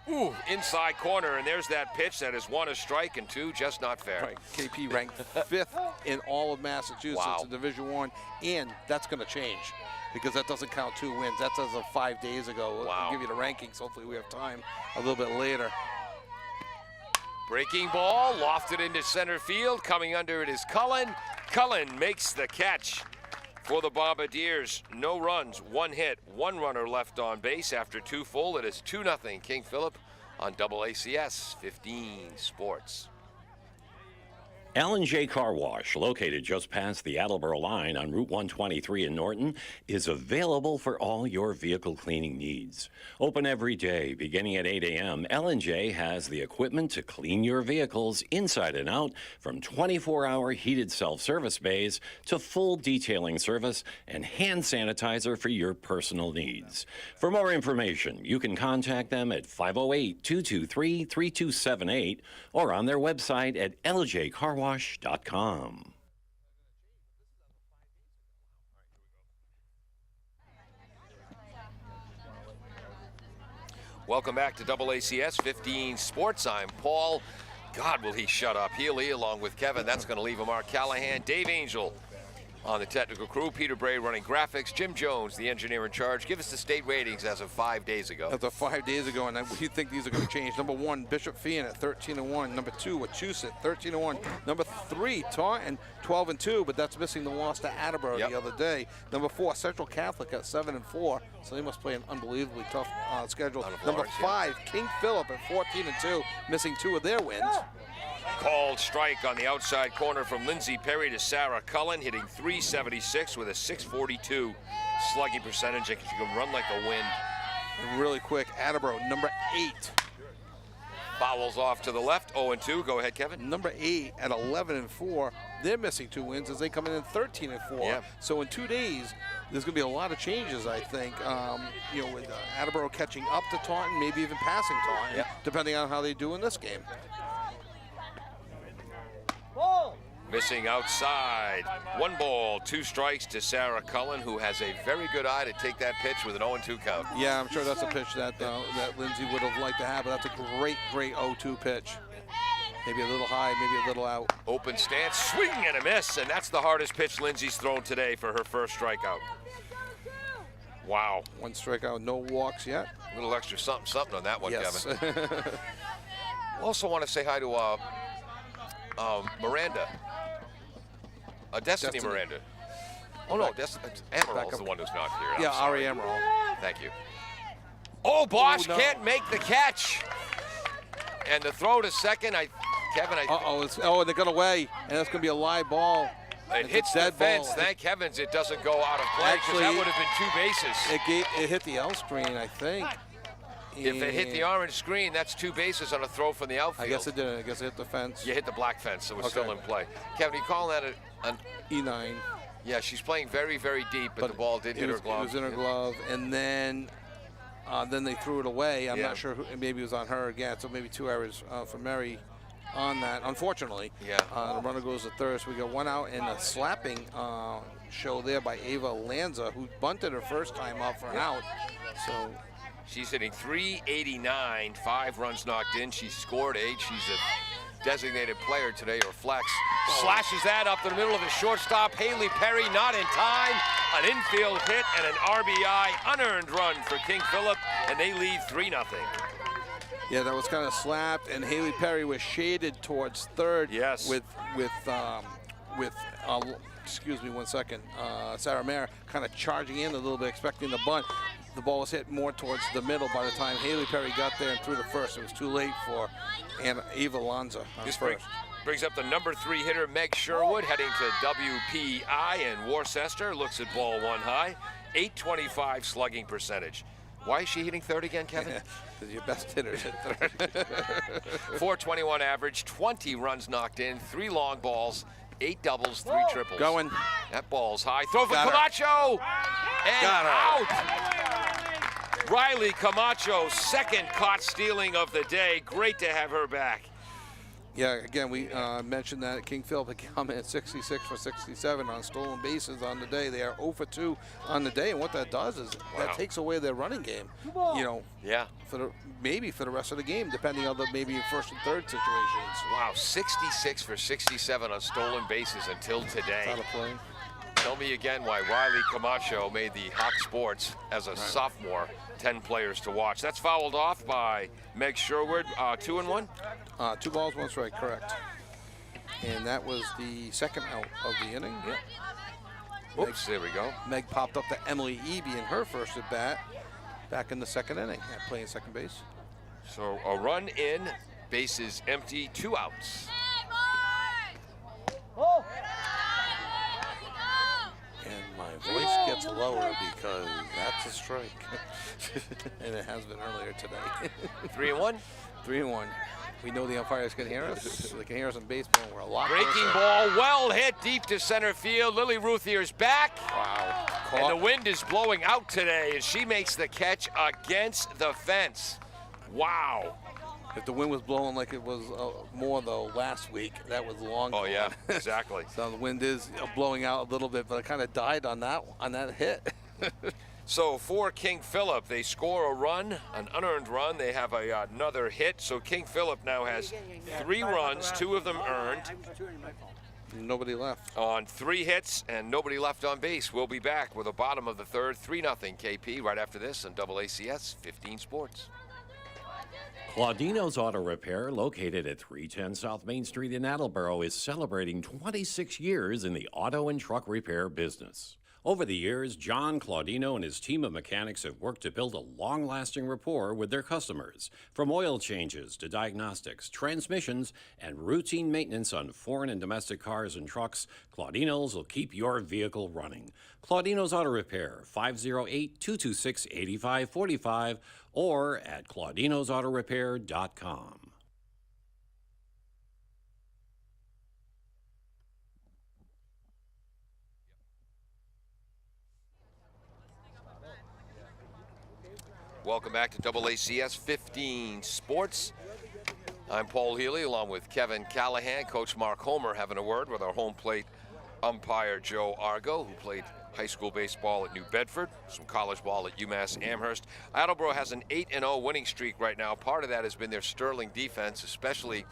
Ooh, inside corner, and there's that pitch that is 1 a strike and 2 just not fair. Right, KP ranked 5th in all of Massachusetts in Division I, and that's going to change because that doesn't count 2 wins. That's as of 5 days ago. Wow. I'll give you the rankings. Hopefully we have time a little bit later. Breaking ball, lofted into center field. Coming under it is Cullen. Cullen makes the catch for the Bombardiers. No runs, 1 hit, 1 runner left on base after 2 full. It is 2-0 King Philip on AACS 15 Sports. L&J Car Wash, located just past the Attleboro line on Route 123 in Norton, is available for all your vehicle cleaning needs. Open every day, beginning at 8 a.m., L&J has the equipment to clean your vehicles inside and out, from 24-hour heated self-service bays to full detailing service and hand sanitizer for your personal needs. For more information, you can contact them at 508-223-3278 or on their website at ljcarwash.com. Welcome back to AACS 15 Sports. I'm Paul. God, will he shut up. Healy along with Kevin. That's going to leave Mark Callahan, Dave Angel on the technical crew, Peter Bray running graphics, Jim Jones, the engineer in charge. Give us the state ratings as of 5 days ago. As of 5 days ago, and we think these are going to change. Number 1, Bishop Fian at 13-1. Number 2, Wachusett, 13-1. Number 3, Taunton, 12-2, but that's missing the loss to Attleboro the other day. Number 4, Central Catholic at 7-4, so they must play an unbelievably tough schedule. Number 5, King Philip at 14-2, missing 2 of their wins. Called strike on the outside corner from Lindsay Perry to Sarah Cullen, hitting .376 with a .642 slugging percentage. She can run like the wind. And really quick, Attleboro, number 8. Fouls off to the left, 0-2. Go ahead, Kevin. Number 8 at 11-4. They're missing 2 wins as they come in 13-4. Yeah. So in 2 days, there's going to be a lot of changes, I think. With Attleboro catching up to Taunton, maybe even passing Taunton, depending on how they do in this game. Missing outside. 1 ball, 2 strikes to Sarah Cullen, who has a very good eye to take that pitch with an 0-2 count. Yeah, I'm sure that's a pitch that Lindsay would have liked to have, but that's a great 0-2 pitch. Maybe a little high, maybe a little out. Open stance, swing and a miss, and that's the hardest pitch Lindsay's thrown today for her first strikeout. Wow. 1 strikeout, no walks yet. A little extra something on that one, yes. Kevin. Also want to say hi to Miranda. Destiny Miranda. Oh, no, Emerald's the one who's not here. Yeah, Ari Emerald. Thank you. Oh, Bosch can't make the catch. And the throw to second, Kevin. And it got away, and that's going to be a live ball. It hits the fence. Thank heavens it doesn't go out of play, because that would have been 2 bases. It hit the L screen, I think. If it hit the orange screen, that's 2 bases on a throw from the outfield. I guess it didn't. I guess it hit the fence. You hit the black fence, so it was still in play. Kevin, you calling that an E9? Yeah, she's playing very, very deep, but the ball did hit her glove. It was in her glove, and then they threw it away. I'm not sure. Maybe it was on her again. So maybe 2 errors for Mary on that. Unfortunately, the runner goes to third. So we got 1 out and a slapping show there by Ava Lanza, who bunted her first time up for an out. So. She's hitting .389, 5 runs knocked in. She scored 8. She's a designated player today, or flex. Slashes that up the middle of the shortstop. Haley Perry not in time. An infield hit and an RBI unearned run for King Philip, and they lead 3-0. Yeah, that was kind of slapped, and Haley Perry was shaded towards third. Yes. With excuse me 1 second. Sarah Mayer kind of charging in a little bit, expecting the bunt. The ball was hit more towards the middle by the time Haley Perry got there and threw to first. It was too late for Eva Lanza. This brings up the number 3 hitter, Meg Sherwood, heading to WPI in Worcester. Looks at ball 1 high. .825 slugging percentage. Why is she hitting third again, Kevin? Because your best hitter's at third. .421 average, 20 runs knocked in, 3 long balls, 8 doubles, 3 triples. Going. That ball's high. Throw for Camacho. And out. Riley Camacho, second caught stealing of the day. Great to have her back. Yeah, again, we mentioned that King Philip had come in at 66 for 67 on stolen bases on the day. They are 0 for 2 on the day, and what that does is that takes away their running game. Maybe for the rest of the game, depending on the maybe first and third situations. Wow, 66 for 67 on stolen bases until today. Out of play. Tell me again why Riley Camacho made the Hawk Sports as a sophomore 10 players to watch. That's fouled off by Meg Sherwood. 2-1? 2 balls, 1 strike, correct. And that was the second out of the inning. Yep. Oops, there we go. Meg popped up to Emily Eby in her first at bat back in the second inning, playing second base. So a run in, bases empty, 2 outs. And my voice gets lower because that's a strike. And it has been earlier today. 3-1? 3-1. We know the umpires can hear us. They can hear us in baseball. We're a lot breaking closer. Ball, well hit deep to center field. Lily Ruthier's back. Wow. And the wind is blowing out today as she makes the catch against the fence. Wow. If the wind was blowing like it was more though last week, that was long. Oh yeah, exactly. So the wind is blowing out a little bit, but it kind of died on that hit. So for King Philip, they score a run, an unearned run. They have another hit. So King Philip now has 3 runs, 2 of them earned. Nobody left. On 3 hits and nobody left on base. We'll be back with the bottom of the third, 3-0 KP right after this on AACS 15 Sports. Claudino's Auto Repair, located at 310 South Main Street in Attleboro, is celebrating 26 years in the auto and truck repair business. Over the years, John Claudino and his team of mechanics have worked to build a long-lasting rapport with their customers. From oil changes to diagnostics, transmissions, and routine maintenance on foreign and domestic cars and trucks, Claudino's will keep your vehicle running. Claudino's Auto Repair, 508-226-8545 or at claudinosautorepair.com. Welcome back to AACS 15 Sports. I'm Paul Healy along with Kevin Callahan. Coach Mark Homer having a word with our home plate umpire Joe Argo, who played high school baseball at New Bedford, some college ball at UMass Amherst. Attleboro has an 8-0 winning streak right now. Part of that has been their sterling defense, especially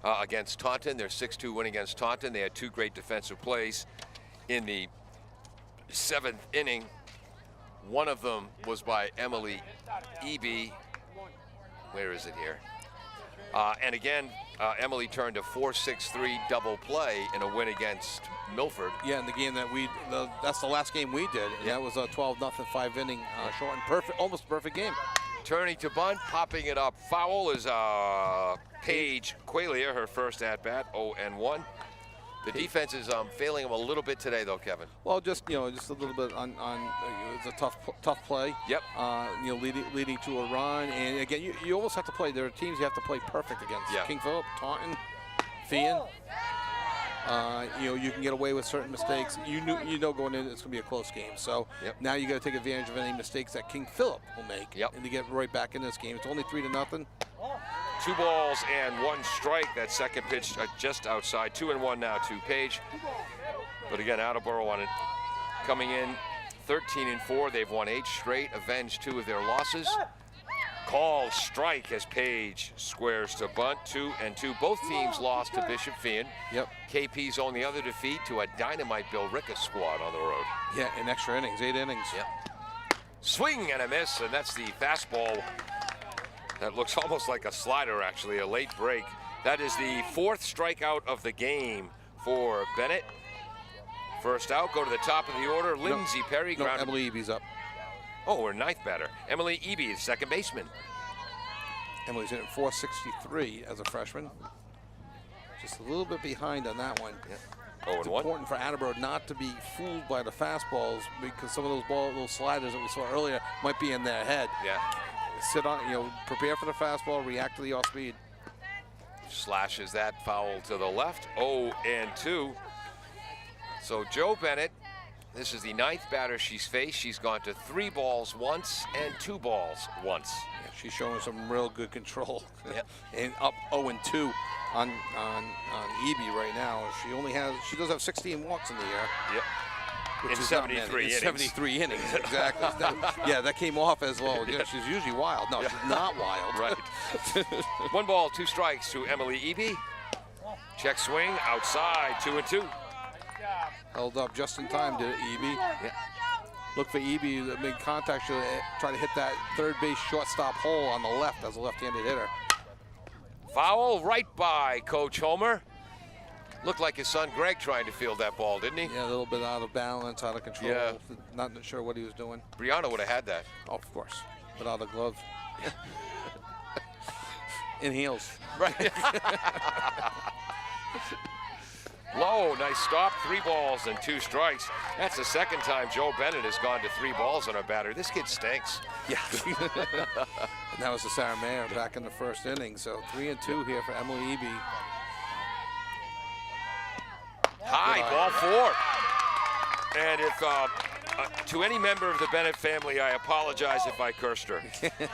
against Taunton. Their 6-2 win against Taunton. They had 2 great defensive plays in the 7th inning. One of them was by Emily Eby. Where is it here? And again, Emily turned a 4-6-3 double play in a win against Milford. Yeah, in the game that that's the last game we did. And that was a 12-0 5-inning short and perfect, almost perfect game. Turning to bunt, popping it up. Foul is Paige Qualia, her first at-bat, 0-1. The defense is failing them a little bit today, though, Kevin. Well, just a little bit on it's a tough play. Yep. Leading to a run, and again, you almost have to play. There are teams you have to play perfect against. Yeah. King Philip, Taunton, Fian. You can get away with certain mistakes. You know going in it's going to be a close game. So now you got to take advantage of any mistakes that King Philip will make, and to get right back in this game. It's only 3-0. 2 balls and 1 strike. That second pitch just outside. 2-1 now to Page. But again, Attleboro on it. Coming in 13-4. They've won 8 straight. Avenged 2 of their losses. Call strike as Page squares to bunt. 2-2. Both teams lost to Bishop Fian. Yep. KP's only other defeat to a Dynamite Bill Ricka squad on the road. Yeah, in extra innings, 8 innings. Yep. Swing and a miss, and that's the fastball. That looks almost like a slider, actually, a late break. That is the 4th strikeout of the game for Bennett. First out, go to the top of the order. Lindsay Perry. No, Emily Eby's up. Oh, we're 9th batter. Emily Eby, the second baseman. Emily's in at 463 as a freshman. Just a little bit behind on that one. Yeah. It's important for Attleboro not to be fooled by the fastballs, because some of those little sliders that we saw earlier might be in their head. Yeah. Sit on, prepare for the fastball, react to the off speed. Slashes that foul to the left. 0-2. So Joe Bennett, this is the 9th batter she's faced. She's gone to 3 balls once and 2 balls once. Yeah, she's showing some real good control. Yep. And up 0-2 on Eby right now. She does have 16 walks in the year. Yep. Which in is 73 innings. 73 innings, exactly. That came off as well. Yeah, she's usually wild. No, she's not wild. Right. 1 ball, 2 strikes to Emily Eby. Check swing, outside, 2-2. Held up just in time to Eby. Yeah. Look for Eby that made contact. She'll try to hit that third base shortstop hole on the left as a left-handed hitter. Foul right by Coach Homer. Looked like his son Greg trying to field that ball, didn't he? Yeah, a little bit out of balance, out of control. Yeah. Not sure what he was doing. Brianna would have had that. Oh, of course. Without a glove. In heels. Right. Low, nice stop. 3 balls and 2 strikes. That's the second time Joe Bennett has gone to 3 balls on a batter. This kid stinks. Yeah. And that was the Sarah Mayer back in the first inning. So 3-2 here for Emily Eby. High, ball 4. And if To any member of the Bennett family, I apologize if I cursed her.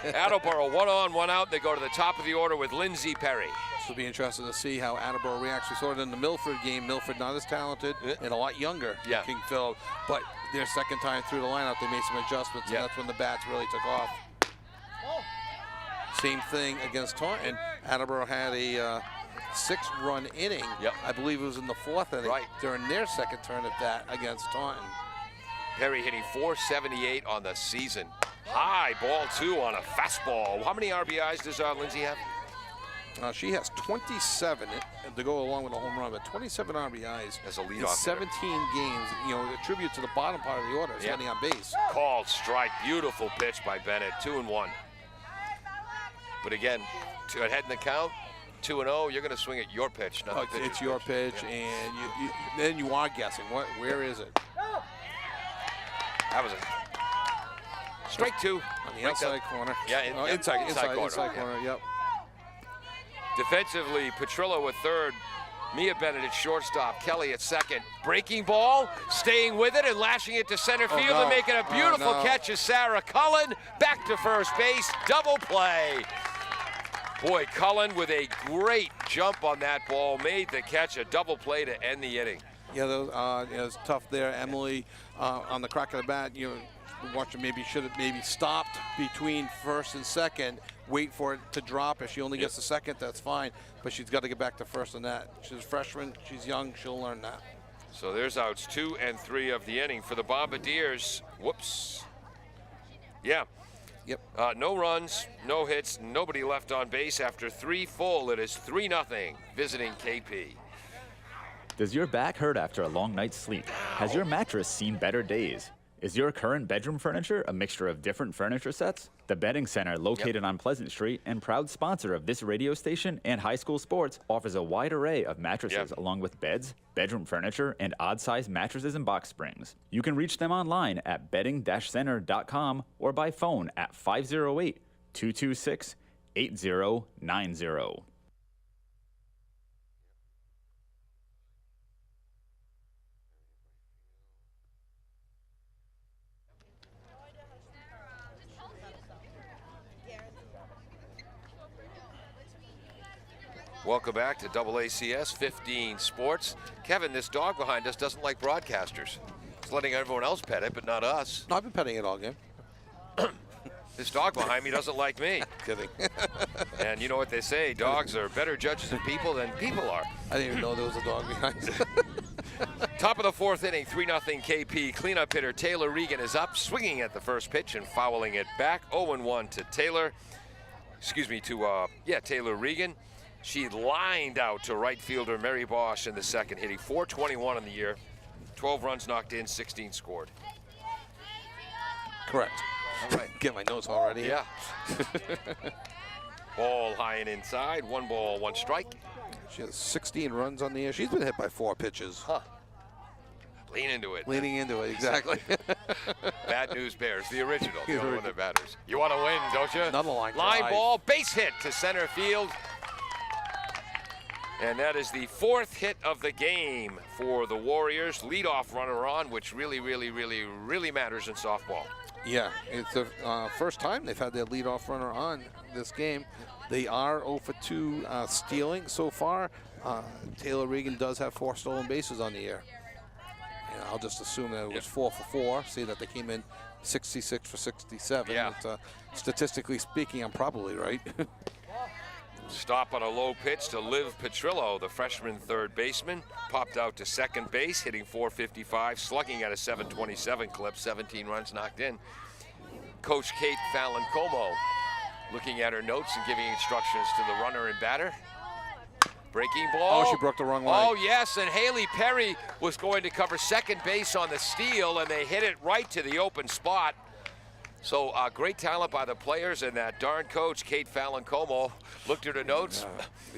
Attleboro, 1 on, 1 out. They go to the top of the order with Lindsay Perry. This will be interesting to see how Attleboro reacts. We saw it in the Milford game. Milford not as talented and a lot younger than King Philip, but their second time through the lineup, they made some adjustments, and that's when the bats really took off. Same thing against Taunton. Attleboro had a 6-run inning. I believe it was in the 4th inning during their second turn at bat against Taunton. Perry hitting .478 on the season. High ball 2 on a fastball. How many RBIs does Lindsay have? She has 27 to go along with a home run, but 27 RBIs as a leadoff in 17 games. You know, a tribute to the bottom part of the order, standing on base. Called strike. Beautiful pitch by Bennett. 2-1. But again, ahead in the count, 2-0. You're going to swing at your pitch, not the it's your pitch, and then you are guessing. Where is it? That was a strike 2 on the outside corner. Yeah, inside corner. Yep. Defensively, Petrillo at third, Mia Bennett at shortstop, Kelly at second. Breaking ball, staying with it and lashing it to center field and making a beautiful catch is Sarah Cullen. Back to first base, double play. Boy, Cullen with a great jump on that ball, made the catch, a double play to end the inning. Yeah, it was tough there. Emily on the crack of the bat, watch her should have stopped between first and second, wait for it to drop. If she only gets the second, that's fine. But she's got to get back to first on that. She's a freshman, she's young, she'll learn that. So there's outs 2 and 3 of the inning for the Bombardiers. Whoops. Yeah. Yep. No runs, no hits, nobody left on base after 3 full. It is 3-0 visiting KP. Does your back hurt after a long night's sleep? Has your mattress seen better days? Is your current bedroom furniture a mixture of different furniture sets? The Bedding Center, located on Pleasant Street and proud sponsor of this radio station and high school sports, offers a wide array of mattresses along with beds, bedroom furniture, and odd-sized mattresses and box springs. You can reach them online at bedding-center.com or by phone at 508-226-8090. Welcome back to AACS 15 Sports. Kevin, this dog behind us doesn't like broadcasters. It's letting everyone else pet it, but not us. No, I've been petting it all game. This dog behind me doesn't like me. Kidding. And you know what they say, dogs are better judges of people than people are. I didn't even know there was a dog behind. Top of the 4th inning, 3-0 KP. Cleanup hitter Taylor Regan is up, swinging at the first pitch and fouling it back. 0-1 to Taylor. Taylor Regan. She lined out to right fielder Mary Bosch in the second, hitting .421 in the year. 12 runs knocked in, 16 scored. Correct. All right. Get my notes already. Yeah. Ball high and inside. 1 ball, 1 strike. She has 16 runs on the year. She's been hit by 4 pitches. Huh. Lean into it. Leaning into it, exactly. Bad News Bears, the original. The only one that matters. You want to win, don't you? Another line ball, base hit to center field. And that is the 4th hit of the game for the Warriors. Leadoff runner on, which really, really, really, really matters in softball. Yeah, it's the first time they've had their leadoff runner on this game. They are 0 for 2 stealing so far. Taylor Regan does have 4 stolen bases on the year. And I'll just assume that it was 4 for 4. See that they came in 66 for 67. Yeah. But, statistically speaking, I'm probably right. Stop on a low pitch to Liv Petrillo, the freshman third baseman. Popped out to second base, hitting .455, slugging at a .727 clip, 17 runs knocked in. Coach Kate Fallon-Como looking at her notes and giving instructions to the runner and batter. Breaking ball. Oh, she broke the wrong way. Oh, yes, and Haley Perry was going to cover second base on the steal, and they hit it right to the open spot. So great talent by the players, and that darn coach, Kate Fallon-Como, looked at her notes,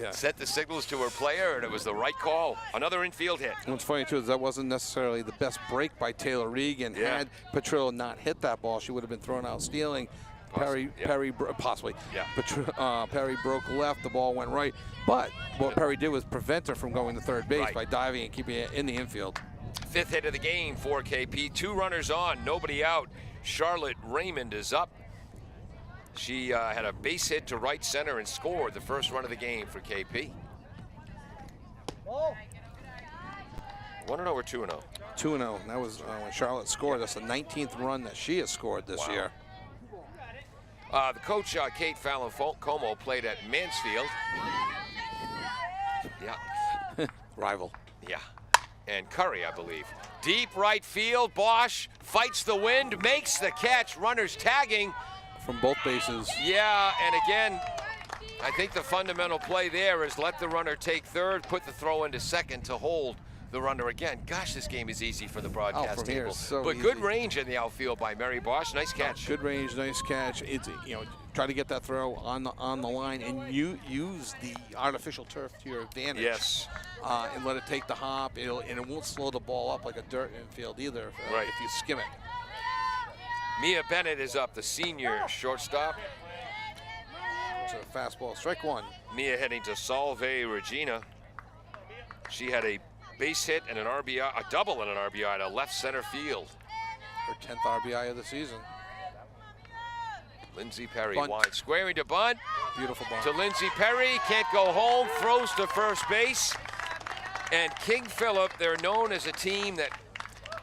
sent the signals to her player, and it was the right call. Another infield hit. And what's funny, too, is that wasn't necessarily the best break by Taylor Regan. Had Petrillo not hit that ball, she would have been thrown out stealing. Perry possibly. Yeah. Perry broke left, the ball went right. But what Perry did was prevent her from going to third base by diving and keeping it in the infield. Fifth hit of the game for KP. 2 runners on, nobody out. Charlotte Raymond is up. She had a base hit to right center and scored the first run of the game for KP. 1-0 or 2-0? 2-0. That was when Charlotte scored. That's the 19th run that she has scored this year. The coach, Kate Fallon Como, played at Mansfield. Yeah. Rival. Yeah. And Curry, I believe. Deep right field. Bosch fights the wind, makes the catch. Runners tagging. From both bases. Yeah, and again, I think the fundamental play there is let the runner take third, put the throw into second to hold the runner again. Gosh, this game is easy for the broadcast from here, table. so but easy. Good range in the outfield by Mary Bosch. Nice catch. Good range, nice catch. It's, you know, try to get that throw on the line, and you use the artificial turf to your advantage. Yes. And let it take the hop. And it won't slow the ball up like a dirt infield either if you skim it. Mia Bennett is up, the senior shortstop. So fastball, strike one. Mia heading to Salve Regina. She had a base hit and an RBI, a double and an RBI to left center field. Her 10th RBI of the season. Lindsey Perry Bunt. winds, squaring to bunt. Beautiful bunt. To Lindsey Perry, can't go home, throws to first base. And King Philip, they're known as a team that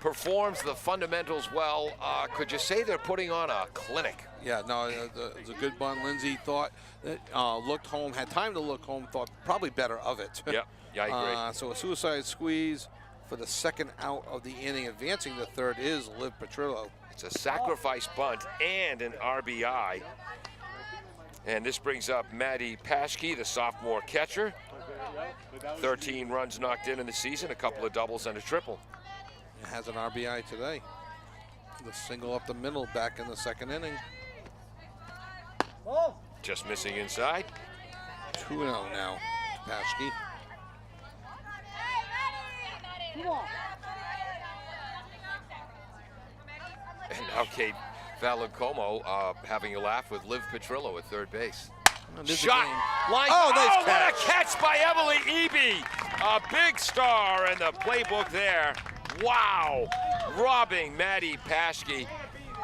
performs the fundamentals well. Could you say they're putting on a clinic? Yeah, no, it was a good bunt. Lindsey thought, looked home, had time to look home, thought probably better of it. Yeah, I agree. So a suicide squeeze for the second out of the inning. Advancing to third is Liv Petrillo. It's a sacrifice bunt and an RBI. And this brings up Maddie Paschke, the sophomore catcher. 13 runs knocked in the season, a couple of doubles and a triple. It has an RBI today. The single up the middle back in the second inning. Just missing inside. 2-0 now to Paschke. And now Kate Fallon Como having a laugh with Liv Petrillo at third base. Shot! Line. Oh, nice what a catch by Emily Eby! A big star in the playbook there. Wow! Robbing Maddie Paschke.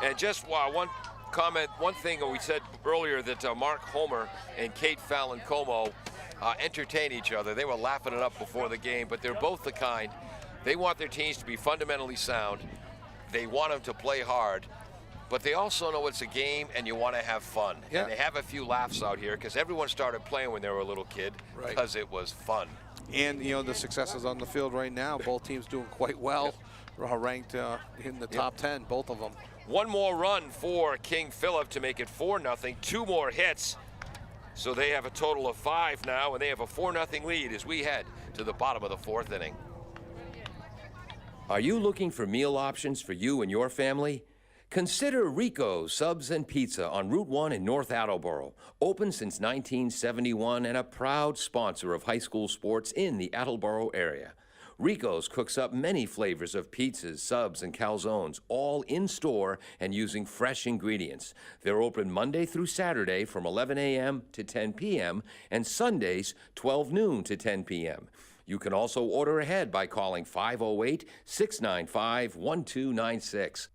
And just one comment, one thing we said earlier that Mark Homer and Kate Fallon Como entertain each other. They were laughing it up before the game, but they're both the kind. They want their teams to be fundamentally sound. They want them to play hard, but they also know it's a game and you want to have fun. Yeah. And they have a few laughs out here because everyone started playing when they were a little kid because it was fun. And, you know, the successes on the field right now, both teams doing quite well, ranked in the top 10, both of them. One more run for King Philip to make it 4-0. 2 more hits. So they have a total of 5 now, and they have a 4-0 lead as we head to the bottom of the 4th inning. Are you looking for meal options for you and your family? Consider Rico's Subs and Pizza on Route 1 in North Attleboro. Open since 1971 and a proud sponsor of high school sports in the Attleboro area. Rico's cooks up many flavors of pizzas, subs, and calzones, all in store and using fresh ingredients. They're open Monday through Saturday from 11 a.m. to 10 p.m. and Sundays 12 noon to 10 p.m. You can also order ahead by calling 508-695-1296.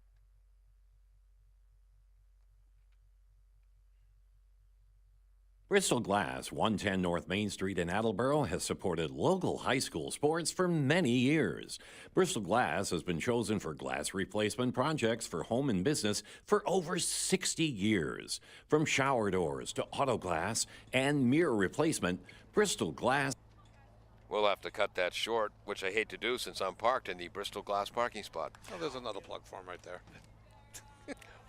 Bristol Glass, 110 North Main Street in Attleboro, has supported local high school sports for many years. Bristol Glass has been chosen for glass replacement projects for home and business for over 60 years. From shower doors to auto glass and mirror replacement, Bristol Glass. We'll have to cut that short, which I hate to do since I'm parked in the Bristol Glass parking spot. Oh, there's another plug for him right there.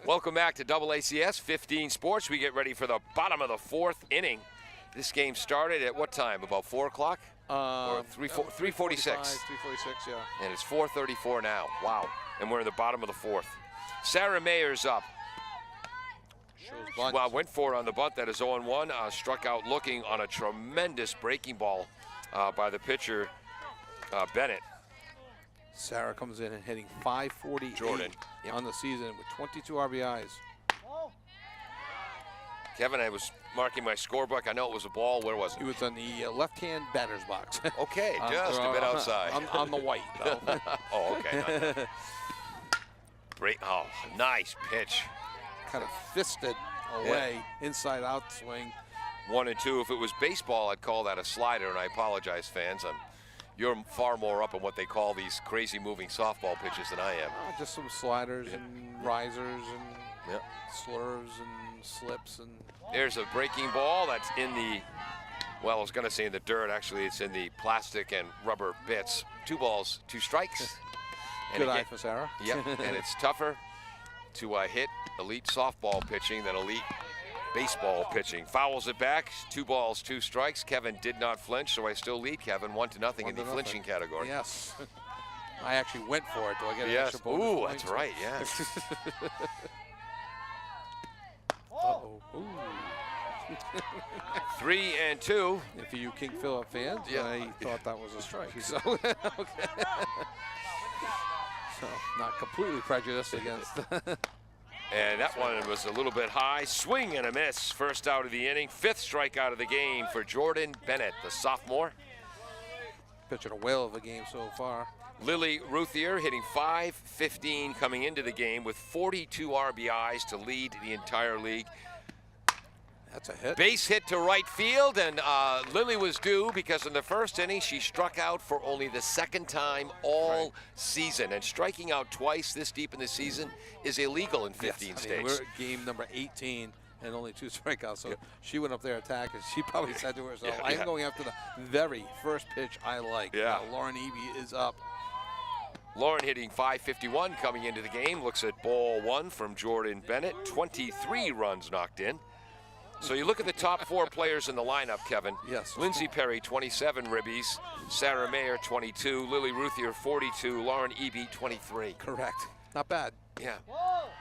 Welcome back to AACS 15 Sports. We get ready for the bottom of the 4th inning. This game started at what time? About 4 o'clock? Or 3:46. 3:46, yeah. And it's 4:34 now. Wow. And we're in the bottom of the 4th. Sarah Mayer's up. Shows bunt. Well, went for it on the bunt. That is 0-1. Struck out looking on a tremendous breaking ball by the pitcher, Bennett. Sarah comes in and hitting 548 Jordan. Yep. on the season with 22 RBIs. Kevin, I was marking my scorebook. I know it was a ball. Where was He it? was on the left-hand batter's box. Okay, just a bit outside. On the white, though. Oh, okay. Oh, nice pitch. Kind of fisted away, inside-out swing. 1 and 2. If it was baseball, I'd call that a slider, and I apologize, fans. You're far more up on what they call these crazy moving softball pitches than I am. Just some sliders and risers and slurs and slips. And There's a breaking ball that's in the, well, I was going to say in the dirt. Actually, it's in the plastic and rubber bits. 2 balls, 2 strikes. Good eye for Sarah. Yep, and it's tougher to hit elite softball pitching than elite baseball pitching. Fouls it back. 2 balls, 2 strikes. Kevin did not flinch, so I still lead Kevin 1-0 in the flinching category. Yes. I actually went for it. Do I get an Yes. extra bonus Ooh, point? that's right. Yes. Uh-oh. Ooh. 3 and 2. And for you King Philip fans, I thought that was a strike. So, okay. So not completely prejudiced against. And that one was a little bit high. Swing and a miss. First out of the inning. 5th strikeout of the game for Jordan Bennett, the sophomore. Pitching a whale of a game so far. Lily Ruthier hitting .515 coming into the game with 42 RBIs to lead the entire league. That's a hit. Base hit to right field, and Lily was due because in the first inning she struck out for only the 2nd time all season. And striking out twice this deep in the season is illegal in 15 states. We're at game number 18 and only 2 strikeouts. So she went up there attacking. She probably said to herself, I am going after the very first pitch I like. Yeah. Lauren Eby is up. Lauren hitting .551 coming into the game. Looks at ball 1 from Jordan Bennett. 23 runs knocked in. So you look at the top 4 players in the lineup, Kevin. Yes. Lindsay Perry, 27 ribbies. Sarah Mayer, 22. Lily Ruthier, 42. Lauren Eby, 23. Correct. Not bad. Yeah.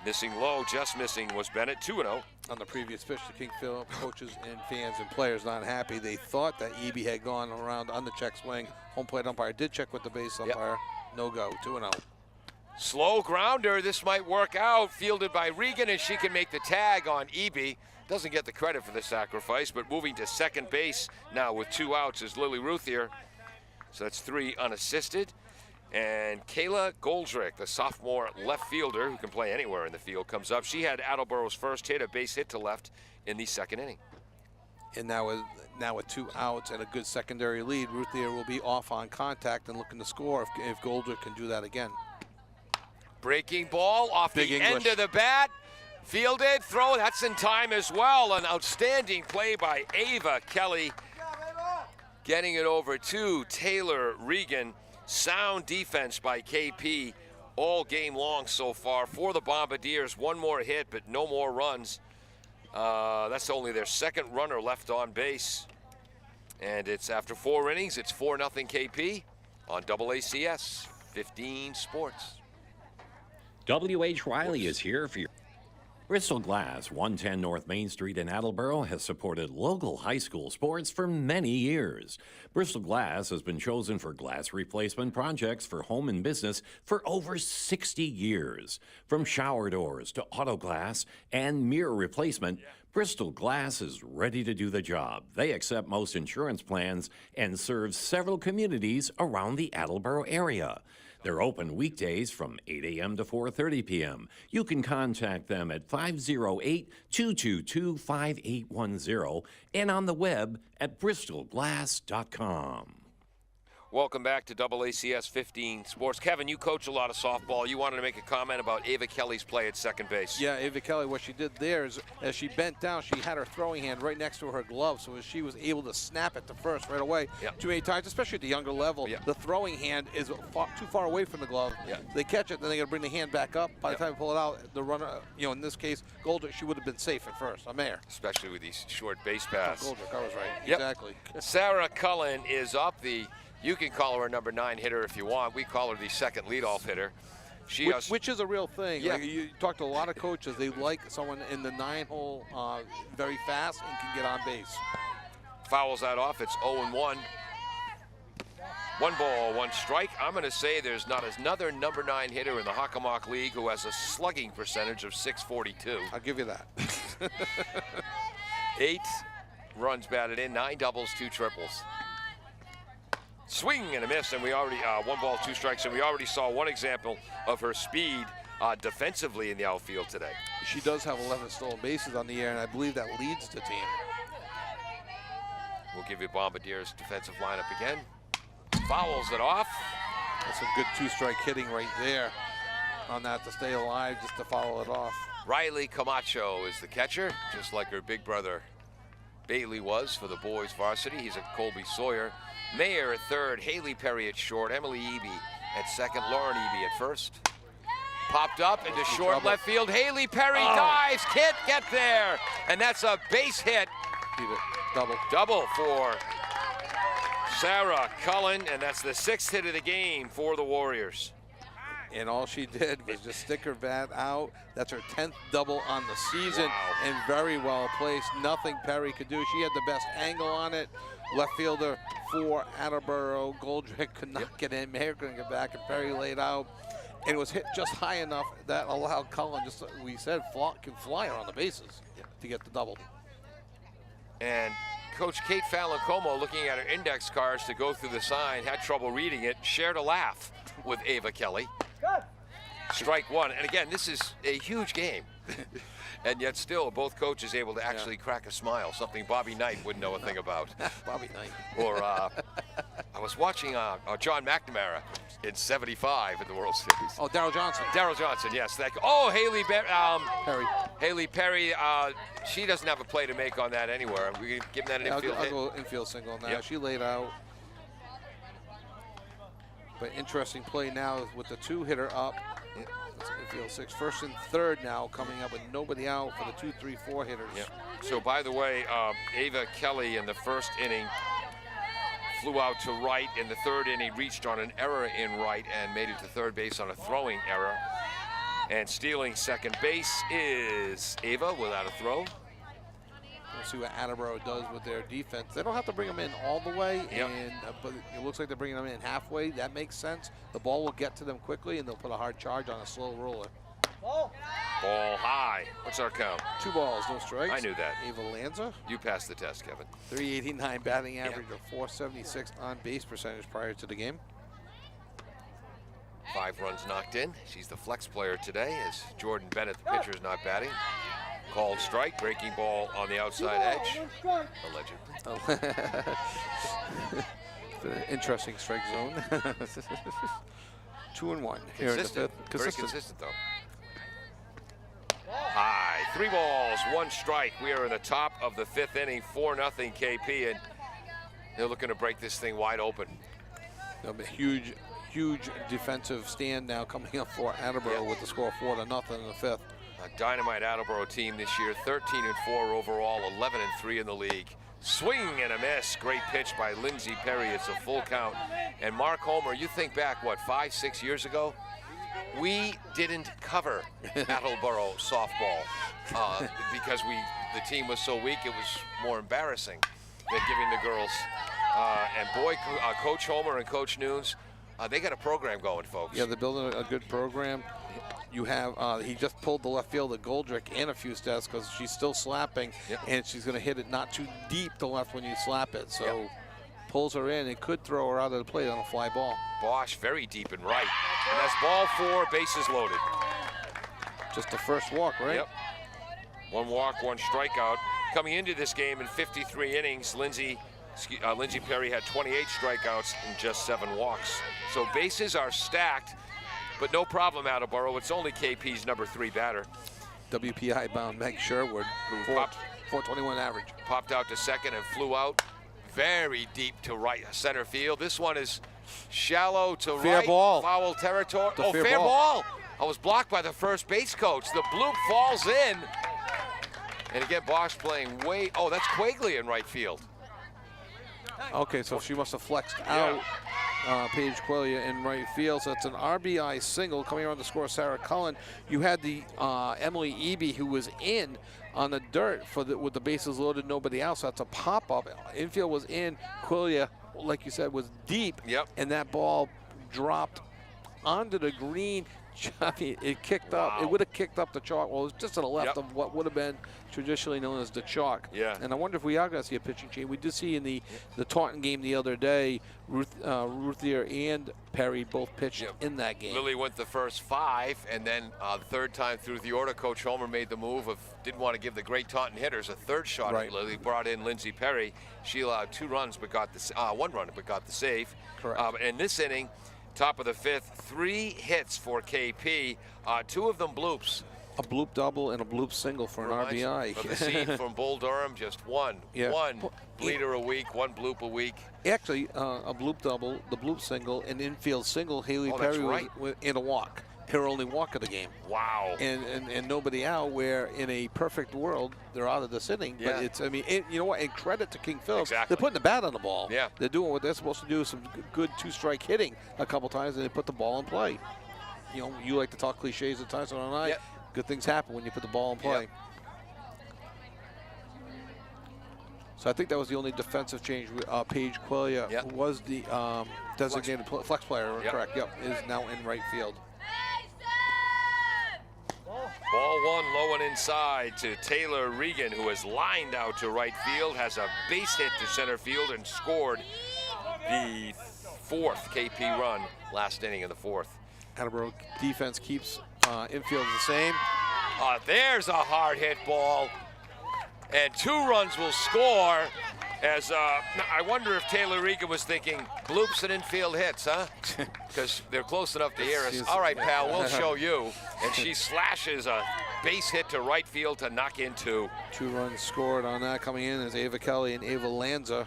Missing low, just missing was Bennett, 2-0. On the previous pitch to King Philip, coaches and fans and players not happy. They thought that Eby had gone around on the check swing. Home plate umpire did check with the base umpire. No go, 2-0. Slow grounder, this might work out. Fielded by Regan, and she can make the tag on Eby. Doesn't get the credit for the sacrifice, but moving to second base now with 2 outs is Lily Ruthier. So that's 3 unassisted. And Kayla Goldrick, the sophomore left fielder who can play anywhere in the field, comes up. She had Attleboro's first hit, a base hit to left in the 2nd inning. And now with 2 outs and a good secondary lead, Ruthier will be off on contact and looking to score if Goldrick can do that again. Breaking ball off Big the English. end of the bat. Fielded, throw, that's in time as well. An outstanding play by Ava Kelly. Getting it over to Taylor Regan. Sound defense by KP all game long so far for the Bombardiers. 1 more hit, but no more runs. That's only their 2nd runner left on base. And it's after 4 innings, it's 4-0 KP on AACS 15 Sports. W.H. Riley is here for your Bristol Glass, 110 North Main Street in Attleboro, has supported local high school sports for many years. Bristol Glass has been chosen for glass replacement projects for home and business for over 60 years. From shower doors to auto glass and mirror replacement, Bristol Glass is ready to do the job. They accept most insurance plans and serve several communities around the Attleboro area. They're open weekdays from 8 a.m. to 4:30 p.m. You can contact them at 508-222-5810 and on the web at bristolglass.com. Welcome back to AACS 15 Sports. Kevin, you coach a lot of softball. You wanted to make a comment about Ava Kelly's play at second base. Yeah, Ava Kelly, what she did there is as she bent down, she had her throwing hand right next to her glove, so as she was able to snap it to first right away. Too many times, especially at the younger level, the throwing hand is too far away from the glove. They catch it, then they got to bring the hand back up. By the time they pull it out, the runner, in this case, Goldrick, she would have been safe at first. Mayer. Especially with these short base paths. Goldrick, I was right. Yep. Exactly. Sarah Cullen is up. You can call her a number 9 hitter if you want. We call her the 2nd leadoff hitter. Which is a real thing. Yeah. Like, you talk to a lot of coaches, they like someone in the 9-hole very fast and can get on base. Fouls that off. It's 0-1. 1 ball, 1 strike. I'm going to say there's not another number 9 hitter in the Hockomock League who has a slugging percentage of .642. I'll give you that. 8 runs batted in, 9 doubles, 2 triples. Swing and a miss, and we already 1 ball, 2 strikes, and we already saw one example of her speed defensively in the outfield today. She does have 11 stolen bases on the year, and I believe that leads the team. We'll give you Bombardier's defensive lineup again. Fouls it off. That's some good 2-strike hitting right there on that to stay alive, just to foul it off. Riley Camacho is the catcher, just like her big brother Bailey was for the boys varsity. He's at Colby Sawyer. Mayer at third, Haley Perry at short, Emily Eby at second, Lauren Eby at first. Popped up into short trouble. left field. Haley Perry dives, can't get there. And that's a base hit. Double. Double for Sarah Cullen, and that's the 6th hit of the game for the Warriors. And all she did was just stick her bat out. That's her 10th double on the season. Wow. And very well placed. Nothing Perry could do. She had the best angle on it. Left fielder for Attleboro. Goldrick could not get in. Mayer couldn't get back, and Perry laid out. And it was hit just high enough that allowed Cullen, just we said, can fly her on the bases to get the double. And Coach Kate Fallon-Como, looking at her index cards to go through the sign, had trouble reading it, shared a laugh with Ava Kelly. Strike one. And again, this is a huge game. And yet still, both coaches able to actually crack a smile, something Bobby Knight wouldn't know a thing about. Bobby Knight. Or I was watching John McNamara in '75 in the World Series. Oh, Darryl Johnson. Darryl Johnson, yes. Oh, Haley Perry. Haley Perry, she doesn't have a play to make on that anywhere. We can give that an infield I'll hit. go infield single now. Yep. She laid out. But interesting play now with the 2-hitter up. It's infield 6. First and third now coming up with nobody out for the 2, 3, 4 hitters. Yep. So by the way, Ava Kelly in the first inning flew out to right. In the third inning, reached on an error in right and made it to third base on a throwing error. And stealing second base is Ava without a throw. We'll see what Attleboro does with their defense. They don't have to bring them in all the way, and but it looks like they're bringing them in halfway. That makes sense. The ball will get to them quickly, and they'll put a hard charge on a slow roller. Ball high. What's our count? 2 balls, no strikes. I knew that. Ava Lanza, You passed the test, Kevin. 389 batting average of 476 on base percentage prior to the game. 5 runs knocked in. She's the flex player today as Jordan Bennett, the pitcher, is not batting. Called strike, breaking ball on the outside edge, allegedly. It's an interesting strike zone. 2-1 here in the 5th. Very consistent, though. High, 3 balls, 1 strike. We are in the top of the 5th inning, 4-0 KP, and they're looking to break this thing wide open. There'll be a huge defensive stand now coming up for Attleboro with the score 4-0 in the 5th. A dynamite Attleboro team this year, 13-4 overall, 11-3 in the league. Swing and a miss. Great pitch by Lindsay Perry. It's a full count. And Mark Homer, you think back, what, 5-6 years ago? We didn't cover Attleboro softball because the team was so weak. It was more embarrassing than giving the girls. And boy, Coach Homer and Coach Nunes, they got a program going, folks. Yeah, they're building a good program. You have, he just pulled the left field at Goldrick and a few steps because she's still slapping, and she's going to hit it not too deep to left when you slap it. So pulls her in. It could throw her out of the plate on a fly ball. Bosch very deep and right. And that's ball 4, bases loaded. Just the first walk, right? Yep. 1 walk, 1 strikeout. Coming into this game in 53 innings, Lindsay Perry had 28 strikeouts and just 7 walks. So bases are stacked. But no problem, Attleboro. It's only KP's number 3 batter. WPI bound Meg Sherwood, who 421 average. Popped out to second and flew out very deep to right center field. This one is shallow to right. Fair ball. Foul territory. Fair ball. I was blocked by the first base coach. The bloop falls in. And again, Bosch playing way. Oh, that's Quigley in right field. Okay, so she must have flexed out. Paige Quillia in right field. So it's an RBI single coming around to score Sarah Cullen. You had the Emily Eby who was in on the dirt with the bases loaded, nobody else. So that's a pop-up. Infield was in. Quillia, like you said, was deep. Yep. And that ball dropped onto the green, I mean, it kicked up. It would have kicked up the chalk. Well, it was just to the left of what would have been traditionally known as the chalk. Yeah. And I wonder if we are going to see a pitching change. We did see in the Taunton game the other day, Ruthier and Perry both pitched in that game. Lily went the first 5, and then the third time through the order, Coach Homer made the move of didn't want to give the great Taunton hitters a third shot at Lily. Brought in Lindsay Perry. She allowed 2 runs, but got the 1 run, but got the save. Correct. In this inning, top of the 5th, 3 hits for KP, 2 of them bloops. A bloop double and a bloop single for an RBI. But the scene from Bull Durham, just one bleeder a week, 1 bloop a week. Actually, a bloop double, the bloop single, an infield single. Haley Perry was in a walk. Her only walk of the game. Wow. And nobody out, where in a perfect world, they're out of this inning. Yeah. But it's, I mean, you know what? And credit to King Phillips. Exactly. They're putting the bat on the ball. Yeah. They're doing what they're supposed to do, some good 2-strike hitting a couple times, and they put the ball in play. You know, you like to talk cliches at times, so don't I? Yep. Good things happen when you put the ball in play. Yep. So I think that was the only defensive change. Paige Quillia, who was the designated flex player, correct? Yep, is now in right field. Ball 1 low and inside to Taylor Regan, who is lined out to right field, has a base hit to center field, and scored the 4th KP run last inning of the 4th. Attleboro defense keeps infield the same. There's a hard hit ball, and 2 runs will score. As I wonder if Taylor Regan was thinking bloops and infield hits, huh? Because they're close enough to hear us. All right, pal, we'll show you. And she slashes a base hit to right field to knock in 2. 2 runs scored on that. Coming in is Ava Kelly and Ava Lanza.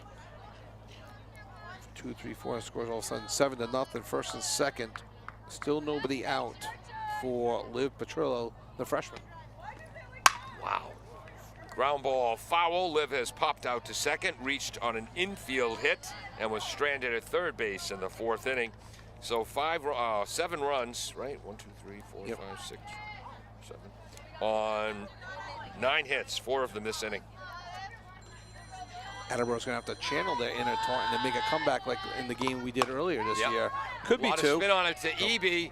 2, 3, 4 scores all of a sudden 7-0. First and second. Still nobody out for Liv Petrillo, the freshman. Wow. Ground ball foul. Liv has popped out to second, reached on an infield hit, and was stranded at third base in the 4th inning. So 7 runs, right? 1, 2, 3, 4, 5, 6, 7. On 9 hits, 4 of them this inning. Attleboro's going to have to channel their inner Taunton and make a comeback like in the game we did earlier this year. Could be 2. A lot of spin on it to Eby.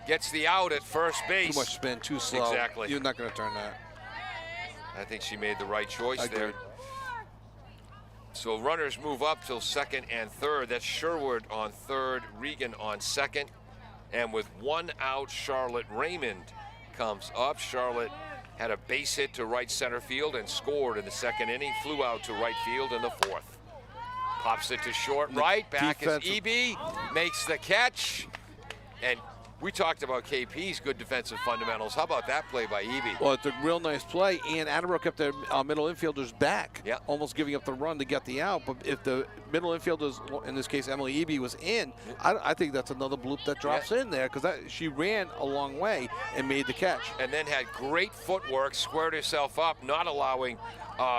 Gets the out at first base. Too much spin, too slow. Exactly. You're not going to turn that. I think she made the right choice there. So runners move up till 2nd and 3rd. That's Sherwood on 3rd, Regan on 2nd. And with 1 out, Charlotte Raymond comes up. Charlotte had a base hit to right center field and scored in the 2nd inning. Flew out to right field in the 4th. Pops it to short right. Back is Eby. Makes the catch. And we talked about KP's good defensive fundamentals. How about that play by Eby? Well, it's a real nice play, and Attleboro kept their middle infielders back, almost giving up the run to get the out. But if the middle infielders, in this case Emily Eby, was in, I think that's another bloop that drops in there, because she ran a long way and made the catch. And then had great footwork, squared herself up, not allowing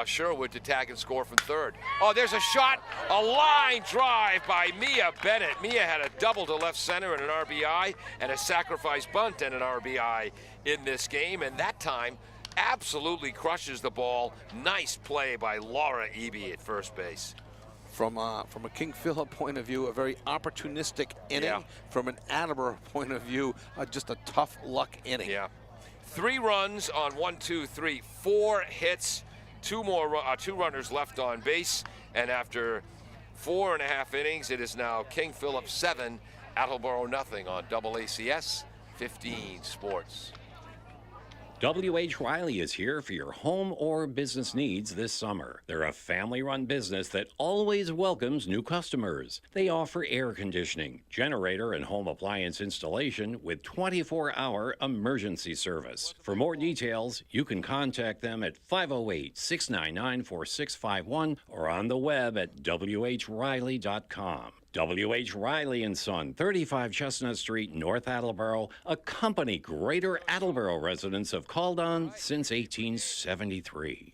Sherwood to tag and score from 3rd. Oh, there's a shot, a line drive by Mia Bennett. Mia had a double to left center and an RBI, and a sacrifice bunt and an RBI in this game, and that time absolutely crushes the ball. Nice play by Laura Eby at first base. From a King Philip point of view, a very opportunistic inning. From an Attleboro point of view, just a tough luck inning. 3 runs on 1, 2, 3, 4 hits. 2 runners left on base, and after 4.5 innings, it is now King Philip 7, Attleboro nothing on AACS 15 Sports. W.H. Riley is here for your home or business needs this summer. They're a family-run business that always welcomes new customers. They offer air conditioning, generator, and home appliance installation with 24-hour emergency service. For more details, you can contact them at 508-699-4651 or on the web at whriley.com. W.H. Riley & Son, 35 Chestnut Street, North Attleboro, a company Greater Attleboro residents have called on since 1873.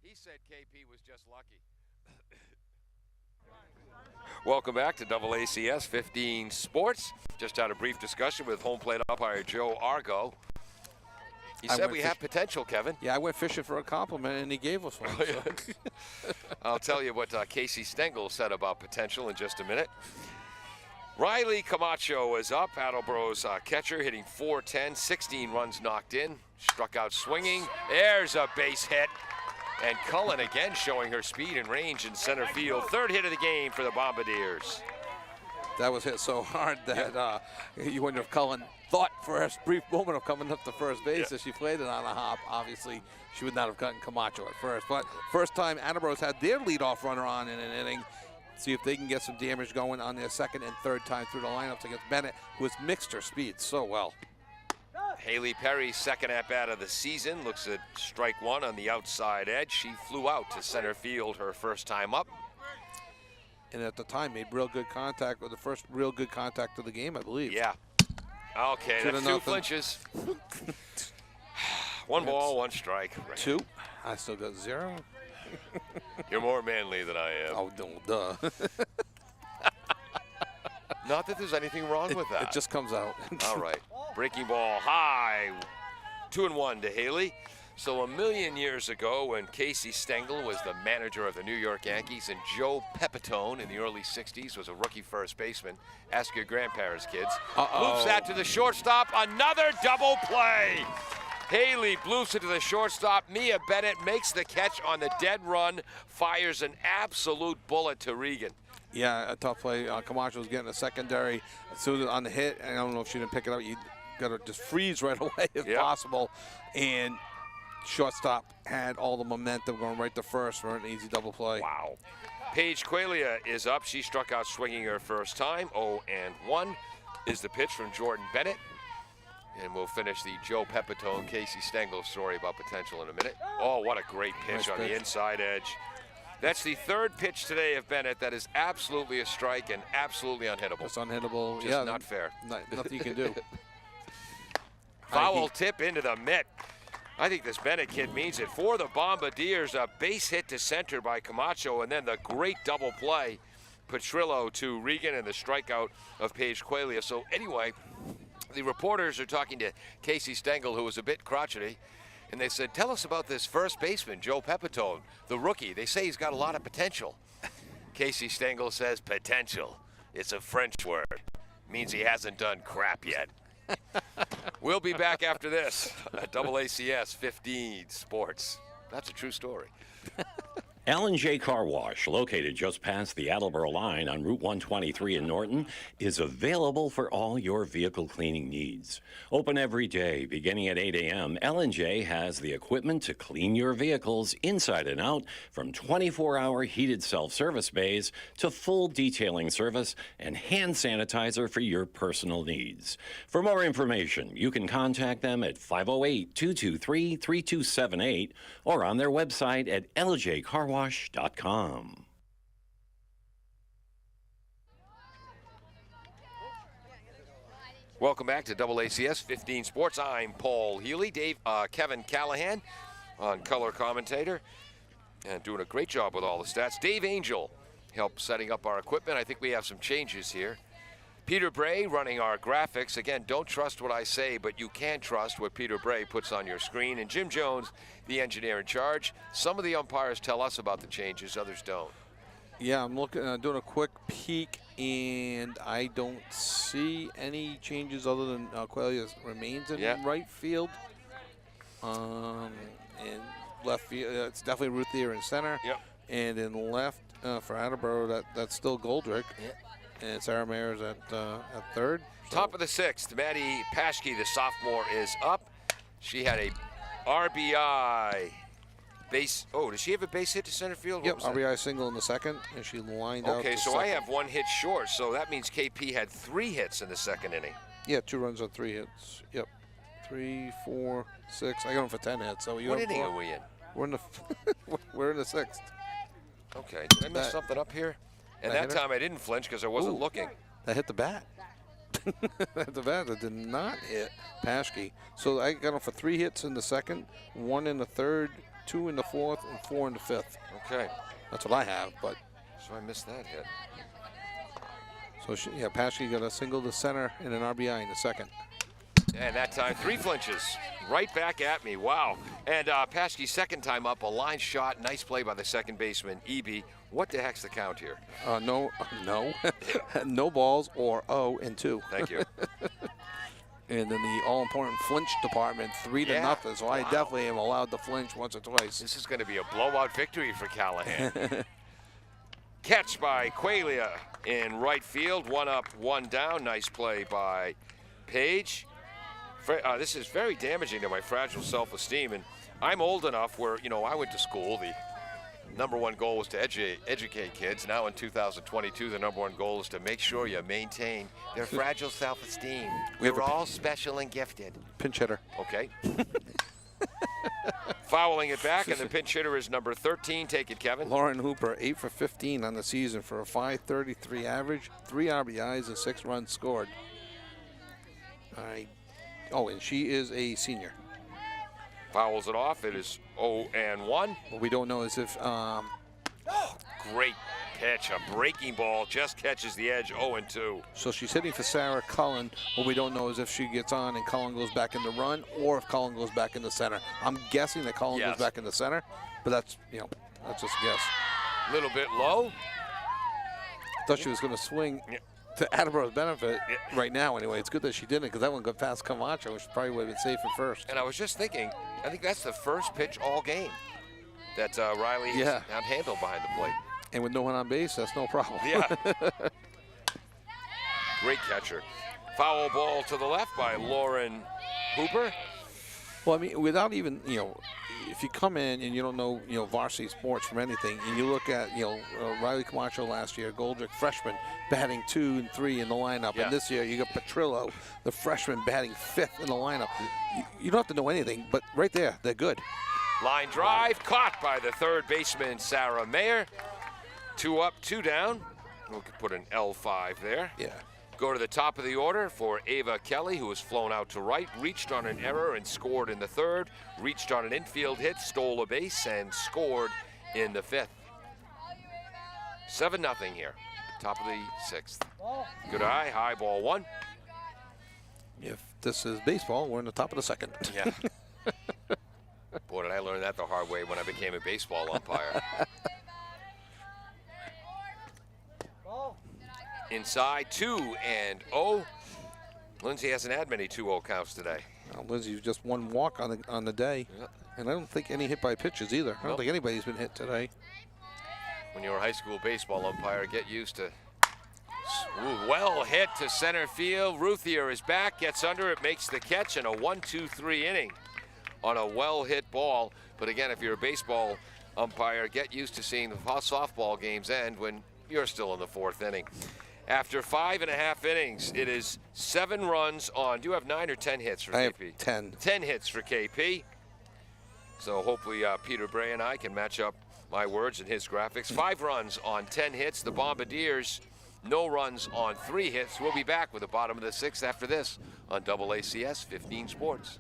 He said KP was just lucky. Welcome back to AACS 15 Sports. Just had a brief discussion with home plate umpire Joe Argo. He said we have potential, Kevin. Yeah, I went fishing for a compliment, and he gave us one. I'll tell you what Casey Stengel said about potential in just a minute. Riley Camacho is up, Attleboro's catcher, hitting .410, 16 runs knocked in, struck out swinging. There's a base hit. And Cullen again showing her speed and range in center field. Third hit of the game for the Bombardiers. That was hit so hard that you wonder if Cullen thought for a brief moment of coming up to first base as she played it on a hop. Obviously, she would not have gotten Camacho at first. But first time Attleboro's had their leadoff runner on in an inning. See if they can get some damage going on their second and third time through the lineups against Bennett, who has mixed her speed so well. Haley Perry's second at-bat of the season. Looks at strike one on the outside edge. She flew out to center field her first time up. And at the time made real good contact, or the first real good contact of the game, I believe. Yeah. Okay, that's two flinches. One ball, one strike. Two. I still got 0. You're more manly than I am. Oh, duh. Not that there's anything wrong with that. It just comes out. All right. Breaking ball high. 2-1 to Haley. So a million years ago, when Casey Stengel was the manager of the New York Yankees and Joe Pepitone in the early 60s was a rookie first baseman. Ask your grandparents, kids. Moves that to the shortstop. Another double play. Haley bloofs it to the shortstop. Mia Bennett makes the catch on the dead run, fires an absolute bullet to Regan. Yeah, a tough play. Camacho was getting a secondary. As soon as on the hit, and I don't know if she didn't pick it up, you got to just freeze right away if possible. And shortstop had all the momentum going right to first for an easy double play. Wow. Paige Qualia is up. She struck out swinging her first time. 0-1 is the pitch from Jordan Bennett. And we'll finish the Joe Pepitone, Casey Stengel story about potential in a minute. Oh, what a great pitch on the inside edge. That's the third pitch today of Bennett that is absolutely a strike and absolutely unhittable. It's unhittable. Just not fair. Nothing you can do. Foul tip into the mitt. I think this Bennett kid means it. For the Bombardiers, a base hit to center by Camacho, and then the great double play. Petrillo to Regan and the strikeout of Paige Qualia. So anyway, the reporters are talking to Casey Stengel, who was a bit crotchety, and they said, tell us about this first baseman, Joe Pepitone, the rookie. They say he's got a lot of potential. Casey Stengel says, potential. It's a French word. Means he hasn't done crap yet. We'll be back after this at AACS 15 Sports. That's a true story. L&J Car Wash, located just past the Attleboro line on Route 123 in Norton, is available for all your vehicle cleaning needs. Open every day, beginning at 8 a.m., L&J has the equipment to clean your vehicles inside and out, from 24-hour heated self-service bays to full detailing service and hand sanitizer for your personal needs. For more information, you can contact them at 508-223-3278 or on their website at ljcarwash.com. Welcome back to AACS 15 Sports. I'm Paul Healy. Kevin Callahan on color commentator and doing a great job with all the stats. Dave Angel helped setting up our equipment. I think we have some changes here. Peter Bray running our graphics. Again, don't trust what I say, but you can trust what Peter Bray puts on your screen. And Jim Jones, the engineer in charge. Some of the umpires tell us about the changes, others don't. Yeah, I'm looking, doing a quick peek, and I don't see any changes other than Qualia remains in right field. And left field, it's definitely Ruthier in center. Yep. And in left for Attleboro, that's still Goldrick. Yep. And Sarah Mayers at third. Top of the sixth, Maddie Paschke, the sophomore, is up. She had a RBI base. Oh, does she have a base hit to center field? Yep, RBI single in the second, and she lined out. Okay, so I have one hit short, so that means KP had 3 hits in the second inning. Yeah, 2 runs on 3 hits. Yep, 3, 4, 6. I got them for 10 hits. So you what inning are we in? We're in the we're in the 6th. Okay, did I mess something up here? And that time I didn't flinch because I wasn't looking. That hit the bat. That did not hit Paschke. So I got him for 3 hits in the second, 1 in the third, 2 in the fourth, and 4 in the fifth. Okay. That's what I have, but. So I missed that hit. So Paschke got a single to center and an RBI in the second. And that time, 3 flinches. Right back at me. Wow. And Paschke's second time up, a line shot. Nice play by the second baseman, Eby. What the heck's the count here? No. No balls or 0-2. Thank you. And then the all-important flinch department, 3-0. So I definitely am allowed to flinch once or twice. This is going to be a blowout victory for Callahan. Catch by Qualia in right field. 1 up, 1 down. Nice play by Page. This is very damaging to my fragile self-esteem. And I'm old enough where, I went to school. The #1 goal was to educate kids. Now in 2022, the #1 goal is to make sure you maintain their fragile self-esteem. We're all special and gifted. Pinch hitter. Okay. Fouling it back, and the pinch hitter is number 13. Take it, Kevin. Lauren Hooper, 8 for 15 on the season for a .533 average, 3 RBIs and 6 runs scored. And she is a senior. Fouls it off. It is 0-1. What we don't know is if Great pitch. A breaking ball just catches the edge. 0-2. so she's hitting for Sarah Cullen. What we don't know is if she gets on and Cullen goes back in the run or if Cullen goes back in the center. I'm guessing that Cullen goes back in the center, but that's just a guess. A little bit low. Thought she was going to swing to Attleboro's benefit right now anyway. It's good that she didn't because that one got past Camacho, which probably would have been safe at first. And I was just thinking, I think that's the first pitch all game that Riley has handled behind the plate. And with no one on base, that's no problem. Yeah. Great catcher. Foul ball to the left by Lauren Hooper. Well, I mean, without even, if you come in and you don't know, varsity sports from anything, and you look at, Riley Camacho last year, Goldrick, freshman, batting 2 and 3 in the lineup. Yeah. And this year you got Petrillo, the freshman, batting 5th in the lineup. You don't have to know anything, but right there, they're good. Line drive, caught by the third baseman, Sarah Mayer. 2 up, 2 down. We could put an L5 there. Yeah. Go to the top of the order for Ava Kelly, who was flown out to right, reached on an error and scored in the 3rd, reached on an infield hit, stole a base, and scored in the 5th. 7-0 here, top of the 6th. Good eye, high ball 1. If this is baseball, we're in the top of the 2nd. Yeah. Boy, did I learn that the hard way when I became a baseball umpire. Inside, 2-0. Lindsay hasn't had many 2-0 counts today. Lindsay's just 1 walk on the day. Yeah. And I don't think any hit by pitches either. I don't think anybody's been hit today. When you're a high school baseball umpire, get used to. Ooh, well hit to center field. Ruthier is back, gets under it, makes the catch, and a 1-2-3 inning on a well-hit ball. But again, if you're a baseball umpire, get used to seeing the softball games end when you're still in the 4th inning. After 5.5 innings, it is 7 runs on. Do you have 9 or 10 hits for KP? I have 10. 10 hits for KP. So hopefully Peter Bray and I can match up my words and his graphics. 5 runs on 10 hits. The Bombardiers, no runs on 3 hits. We'll be back with the bottom of the 6th after this on AACS 15 Sports.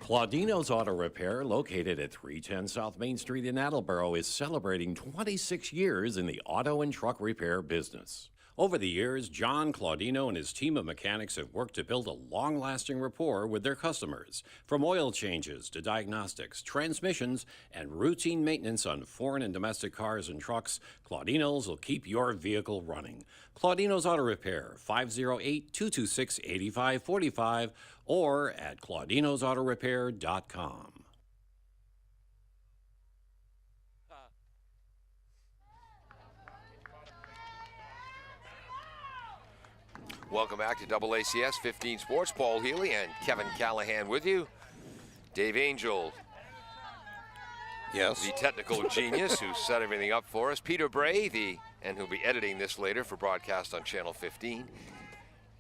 Claudino's Auto Repair, located at 310 South Main Street in Attleboro, is celebrating 26 years in the auto and truck repair business. Over the years, John Claudino and his team of mechanics have worked to build a long-lasting rapport with their customers. From oil changes to diagnostics, transmissions, and routine maintenance on foreign and domestic cars and trucks, Claudino's will keep your vehicle running. Claudino's Auto Repair, 508-226-8545, or at claudinosautorepair.com. Welcome back to AACS 15 Sports. Paul Healy and Kevin Callahan with you. Dave Angel, Yes. the technical genius who set everything up for us. Peter Bray, and who'll be editing this later for broadcast on Channel 15.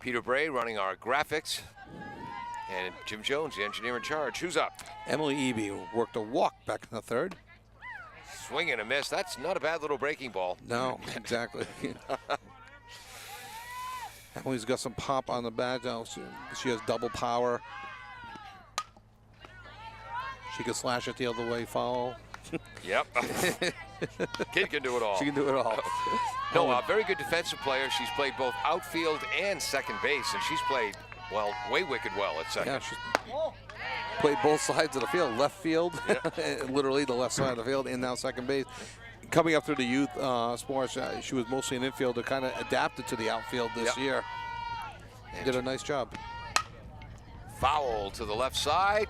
Peter Bray running our graphics. And Jim Jones, the engineer in charge. Who's up? Emily Eby worked a walk back in the 3rd. Swing and a miss. That's not a bad little breaking ball. No, exactly. Emily's got some pop on the bat now. She has double power. She can slash it the other way, foul. Yep. Kid can do it all. She can do it all. No, a very good defensive player. She's played both outfield and second base, and she's played, well, way wicked well at second. Yeah, she's played both sides of the field, left field, literally the left side of the field, and now second base. Coming up through the youth sports, she was mostly an infielder, kind of adapted to the outfield this year. Did a nice job. Foul to the left side.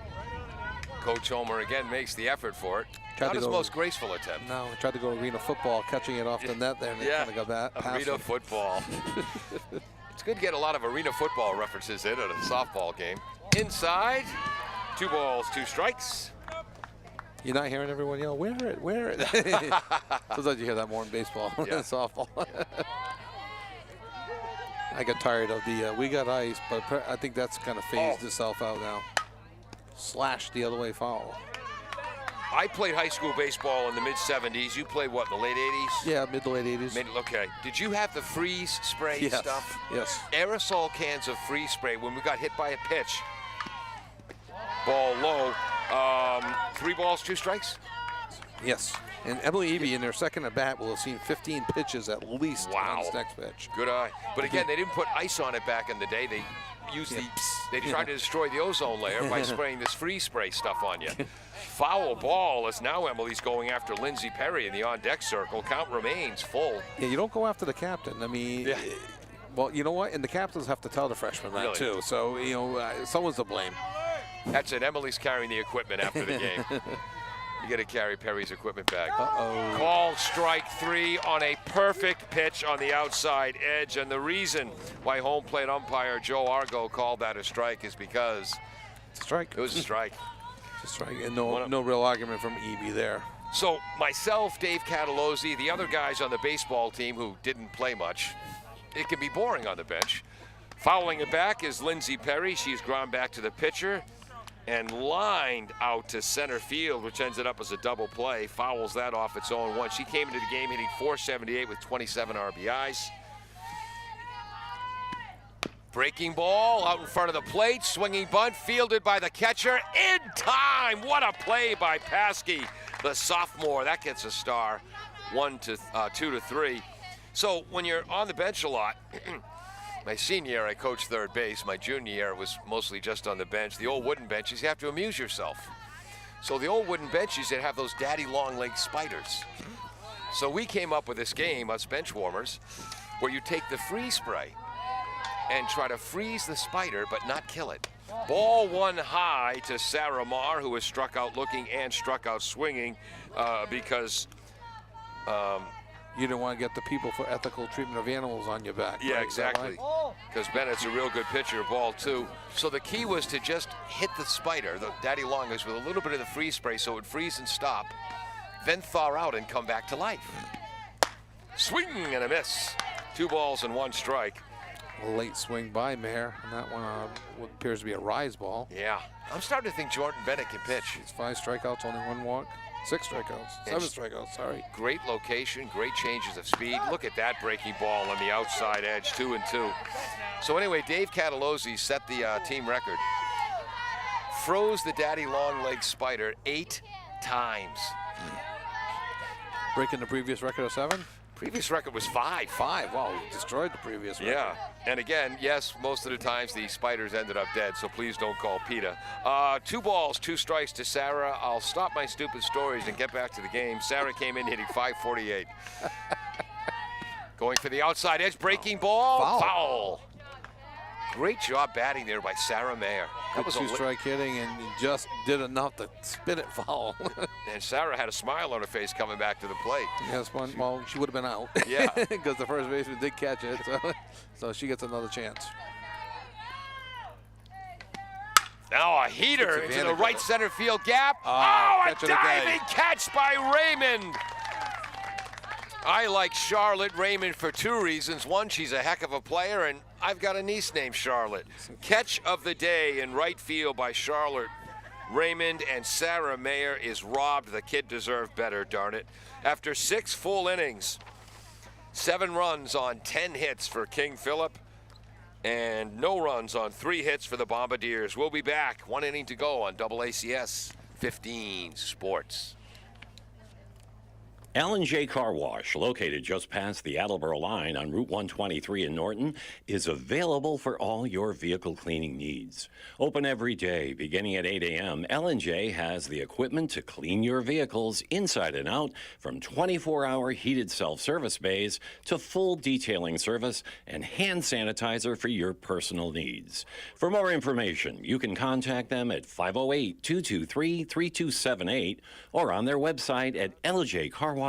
Coach Homer again makes the effort for it. Not his most graceful attempt. No, tried to go arena football, catching it off the net there, and it kind of got that. Arena football. It's good to get a lot of arena football references in at a softball game. Inside, 2 balls, 2 strikes. You're not hearing everyone yell, "Wear it, wear it." Sometimes you hear that more in baseball than softball. I got tired of the we got ice, but I think that's kind of phased itself out now. Slash the other way foul. I played high school baseball in the mid-'70s. You played what, in the late '80s? Yeah, mid to late '80s. Okay. Did you have the freeze spray stuff? Yes. Aerosol cans of freeze spray when we got hit by a pitch. Ball low. 3 balls, 2 strikes? Yes. And Emily Eby in their second at bat will have seen 15 pitches at least on this next pitch. Good eye. But again, they didn't put ice on it back in the day. They used they tried to destroy the ozone layer by spraying this freeze spray stuff on you. Foul ball as now Emily's going after Lindsay Perry in the on-deck circle. Count remains full. Yeah, you don't go after the captain. I mean, well, you know what? And the captains have to tell the freshmen that too. So, you know, someone's to blame. That's it. Emily's carrying the equipment after the game. You got to carry Perry's equipment back. Called strike 3 on a perfect pitch on the outside edge. And the reason why home plate umpire Joe Argo called that a strike is because it's a strike. It was a strike. It's a strike. And no real argument from Eby there. So myself, Dave Catalozzi, the other guys on the baseball team who didn't play much, it can be boring on the bench. Fouling it back is Lindsay Perry. She's ground back to the pitcher and lined out to center field, which ended up as a double play. Fouls that off its own one. She came into the game hitting .478 with 27 RBIs. Breaking ball out in front of the plate. Swinging bunt fielded by the catcher in time. What a play by Paskey, the sophomore. That gets a star. 2 to 3. So when you're on the bench a lot, my senior year, I coached third base. My junior year was mostly just on the bench. The old wooden benches, you have to amuse yourself. So the old wooden benches, they'd have those daddy long leg spiders. So we came up with this game, us bench warmers, where you take the freeze spray and try to freeze the spider but not kill it. Ball 1 high to Sarah Marr, who was struck out looking and struck out swinging because you didn't want to get the people for ethical treatment of animals on your back. Yeah, right? exactly. Because Bennett's a real good pitcher, ball 2. So the key was to just hit the spider, the daddy longest, with a little bit of the freeze spray so it would freeze and stop, then thaw out and come back to life. Swing and a miss. 2 balls and 1 strike. A late swing by Mayer, and that one what appears to be a rise ball. Yeah, I'm starting to think Jordan Bennett can pitch. It's 5 strikeouts, only 1 walk. 6 strikeouts, 7 strikeouts, sorry. Great location, great changes of speed. Look at that breaking ball on the outside edge, 2 and 2. So anyway, Dave Catalozzi set the team record. Froze the daddy long leg spider 8 times. Breaking the previous record of 7? Previous record was 5. 5, wow, he destroyed the previous record. Yeah, and again, yes, most of the times the spiders ended up dead, so please don't call PETA. 2 balls, 2 strikes to Sarah. I'll stop my stupid stories and get back to the game. Sarah came in hitting .548. Going for the outside edge, breaking ball, foul. Great job batting there by Sarah Mayer. That was 2-strike hitting, and he just did enough to spin it foul. And Sarah had a smile on her face coming back to the plate. Yes, well, she would have been out. Yeah. Because the first baseman did catch it, so she gets another chance. Now a heater into the right center field gap. A diving catch by Raymond. I like Charlotte Raymond for 2 reasons. One, she's a heck of a player, and I've got a niece named Charlotte. Catch of the day in right field by Charlotte Raymond, and Sarah Mayer is robbed. The kid deserved better, darn it. After 6 full innings, 7 runs on 10 hits for King Philip, and no runs on 3 hits for the Bombardiers. We'll be back. 1 inning to go on AACS 15 Sports. L&J Car Wash, located just past the Attleboro line on Route 123 in Norton, is available for all your vehicle cleaning needs. Open every day, beginning at 8 a.m., L&J has the equipment to clean your vehicles inside and out, from 24-hour heated self-service bays to full detailing service and hand sanitizer for your personal needs. For more information, you can contact them at 508-223-3278 or on their website at ljcarwash.com.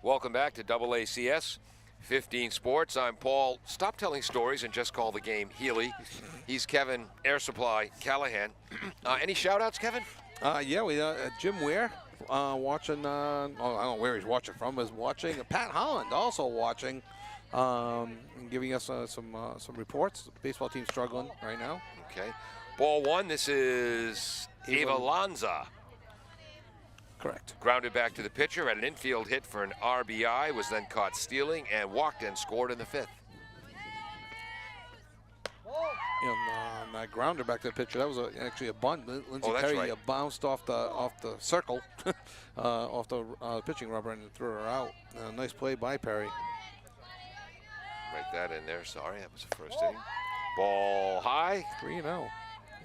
Welcome back to AACS 15 Sports. I'm Paul. Stop telling stories and just call the game Healy. He's Kevin, Air Supply, Callahan. Any shout-outs, Kevin? Yeah, we Jim Ware watching. I don't know where he's watching from. Is watching. Pat Holland also watching, and giving us some reports. The baseball team struggling right now. Okay. Ball one. This is Ava Lanza. Correct. Grounded back to the pitcher, had an infield hit for an RBI, was then caught stealing and walked and scored in the 5th. And I grounded back to the pitcher. That was actually a bunt. Lindsey that's Perry right. bounced off the circle, off the pitching rubber, and threw her out. Nice play by Perry. Write that in there. Sorry, that was the first inning. Ball high. 3-0.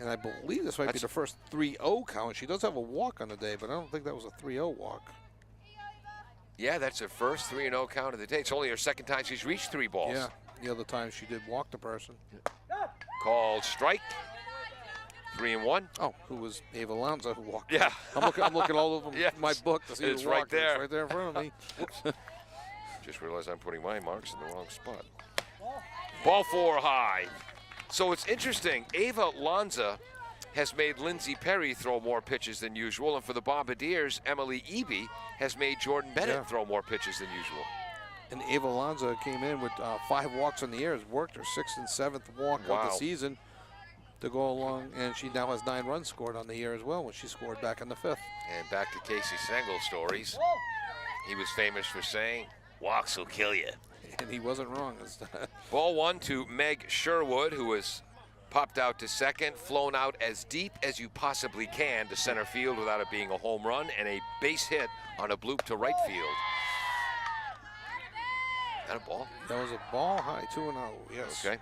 And I believe this might be the first 3-0 count. She does have a walk on the day, but I don't think that was a 3-0 walk. Yeah, that's her first 3-0 count of the day. It's only her second time she's reached 3 balls. Yeah, the other time she did walk the person. Called strike. 3-1. Oh, who was Ava Lanza who walked? Yeah. I'm looking all over Yes. my book to see It's who right walked. there. It's right there in front of me. Just realized I'm putting my marks in the wrong spot. Ball 4 high. So it's interesting. Ava Lanza has made Lindsey Perry throw more pitches than usual, and for the Bombardiers, Emily Eby has made Jordan Bennett throw more pitches than usual. And Ava Lanza came in with 5 walks in the air. Has worked her 6th and 7th walk of the season to go along, and she now has 9 runs scored on the year as well when she scored back in the 5th. And back to Casey Stengel stories. He was famous for saying, "Walks will kill you." And he wasn't wrong. Ball 1 to Meg Sherwood, who was popped out to second, flown out as deep as you possibly can to center field without it being a home run, and a base hit on a bloop to right field. That a ball? That was a ball high, 2-0, yes. Okay.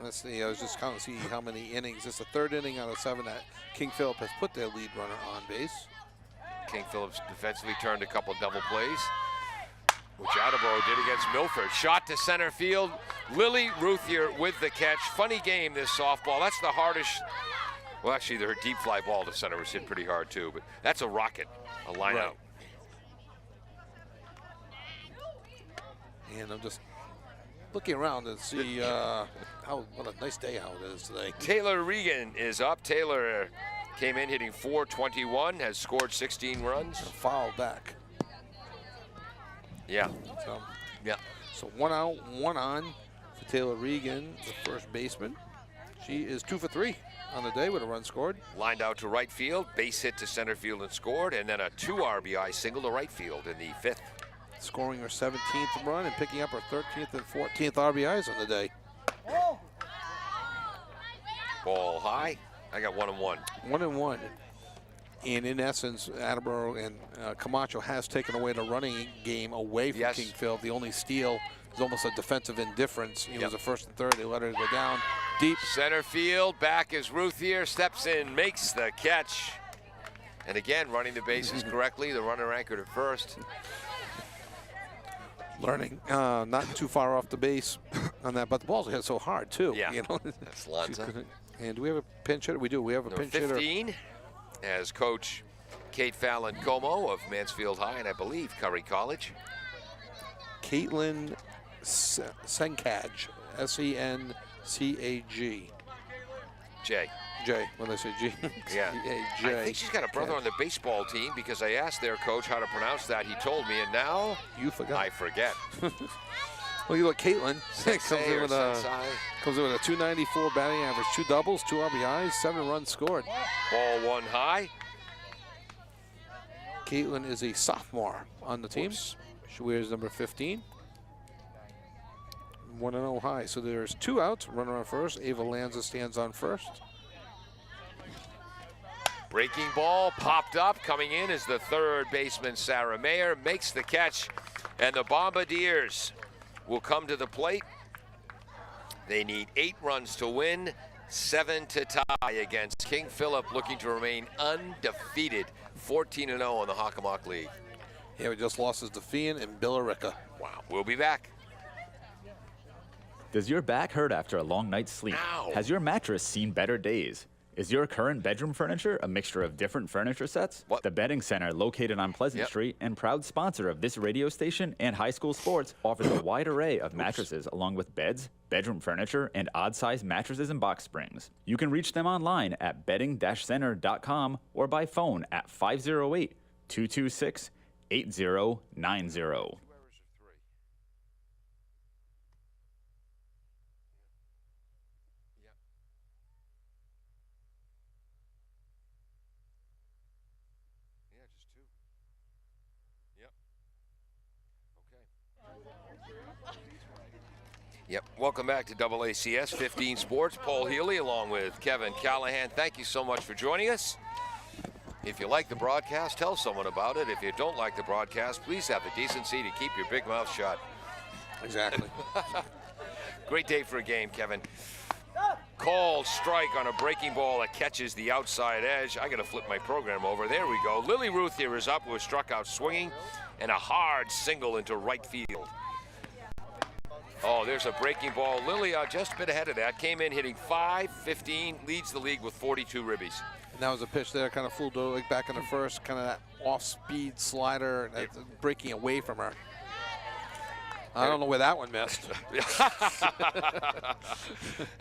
Let's see, I was just counting to see how many innings. It's the 3rd inning out of 7 that King Phillip has put their lead runner on base. King Phillips defensively turned a couple double plays, which Attleboro did against Milford. Shot to center field. Lily Ruthier with the catch. Funny game, this softball. That's the hardest. Well, actually, her deep fly ball to center was hit pretty hard, too. But that's a rocket, a line out. And I'm just looking around to see what a nice day out it is today. Taylor Regan is up. Taylor came in hitting .421, has scored 16 runs. Foul back. Yeah. So 1 out, 1 on for Taylor Regan, the first baseman. She is 2 for 3 on the day with a run scored. Lined out to right field, base hit to center field and scored, and then a 2 RBI single to right field in the 5th. Scoring her 17th run and picking up her 13th and 14th RBIs on the day. Ball high. I got 1-1. 1-1. And in essence, Attleboro and Camacho has taken away the running game away from King Phil. The only steal is almost a defensive indifference. It was a 1st and 3rd. They let her go down deep. Center field. Back is Ruthier. Steps in, makes the catch. And again, running the bases correctly. The runner anchored at first. Learning, not too far off the base on that, but the balls hit so hard too. Yeah, you know? That's Lanza. And do we have a pinch hitter? We do. We have a pinch hitter. 15 as Coach Kate Fallon Como of Mansfield High and I believe Curry College. Caitlin Sencag, S-E-N-C-A-G. J. When they say G. Yeah. J. I think she's got a brother on the baseball team because I asked their coach how to pronounce that. He told me, and now you forgot. I forget. Well, you look, Caitlin comes in with a 294 batting average, 2 doubles, 2 RBIs, 7 runs scored. Ball 1 high. Caitlin is a sophomore on the team. She wears number 15. 1-0 high. So there's 2 outs. Runner on first. Ava Lanza stands on first. Breaking ball popped up. Coming in is the third baseman, Sarah Mayer, makes the catch, and the Bombardiers will come to the plate. They need 8 runs to win, 7 to tie against King Philip, looking to remain undefeated, 14-0 in the Hockomock League. Yeah, we just lost his Defiant and Billerica. Wow, we'll be back. Does your back hurt after a long night's sleep? Ow. Has your mattress seen better days? Is your current bedroom furniture a mixture of different furniture sets? What? The Bedding Center, located on Pleasant Yep. Street and proud sponsor of this radio station and high school sports, offers a wide array of mattresses along with beds, bedroom furniture, and odd-sized mattresses and box springs. You can reach them online at bedding-center.com or by phone at 508-226-8090. Yep, welcome back to AACS 15 Sports. Paul Healy along with Kevin Callahan. Thank you so much for joining us. If you like the broadcast, tell someone about it. If you don't like the broadcast, please have the decency to keep your big mouth shut. Exactly. Great day for a game, Kevin. Called strike on a breaking ball that catches the outside edge. I got to flip my program over. There we go. Lily Ruth here is up, who was struck out swinging, and a hard single into right field. Oh, there's a breaking ball. Lily just a bit ahead of that. Came in hitting .515, leads the league with 42 ribbies. And that was a pitch there, kind of fooled her like back in the first, kind of that off-speed slider, breaking away from her. I don't know where that one missed.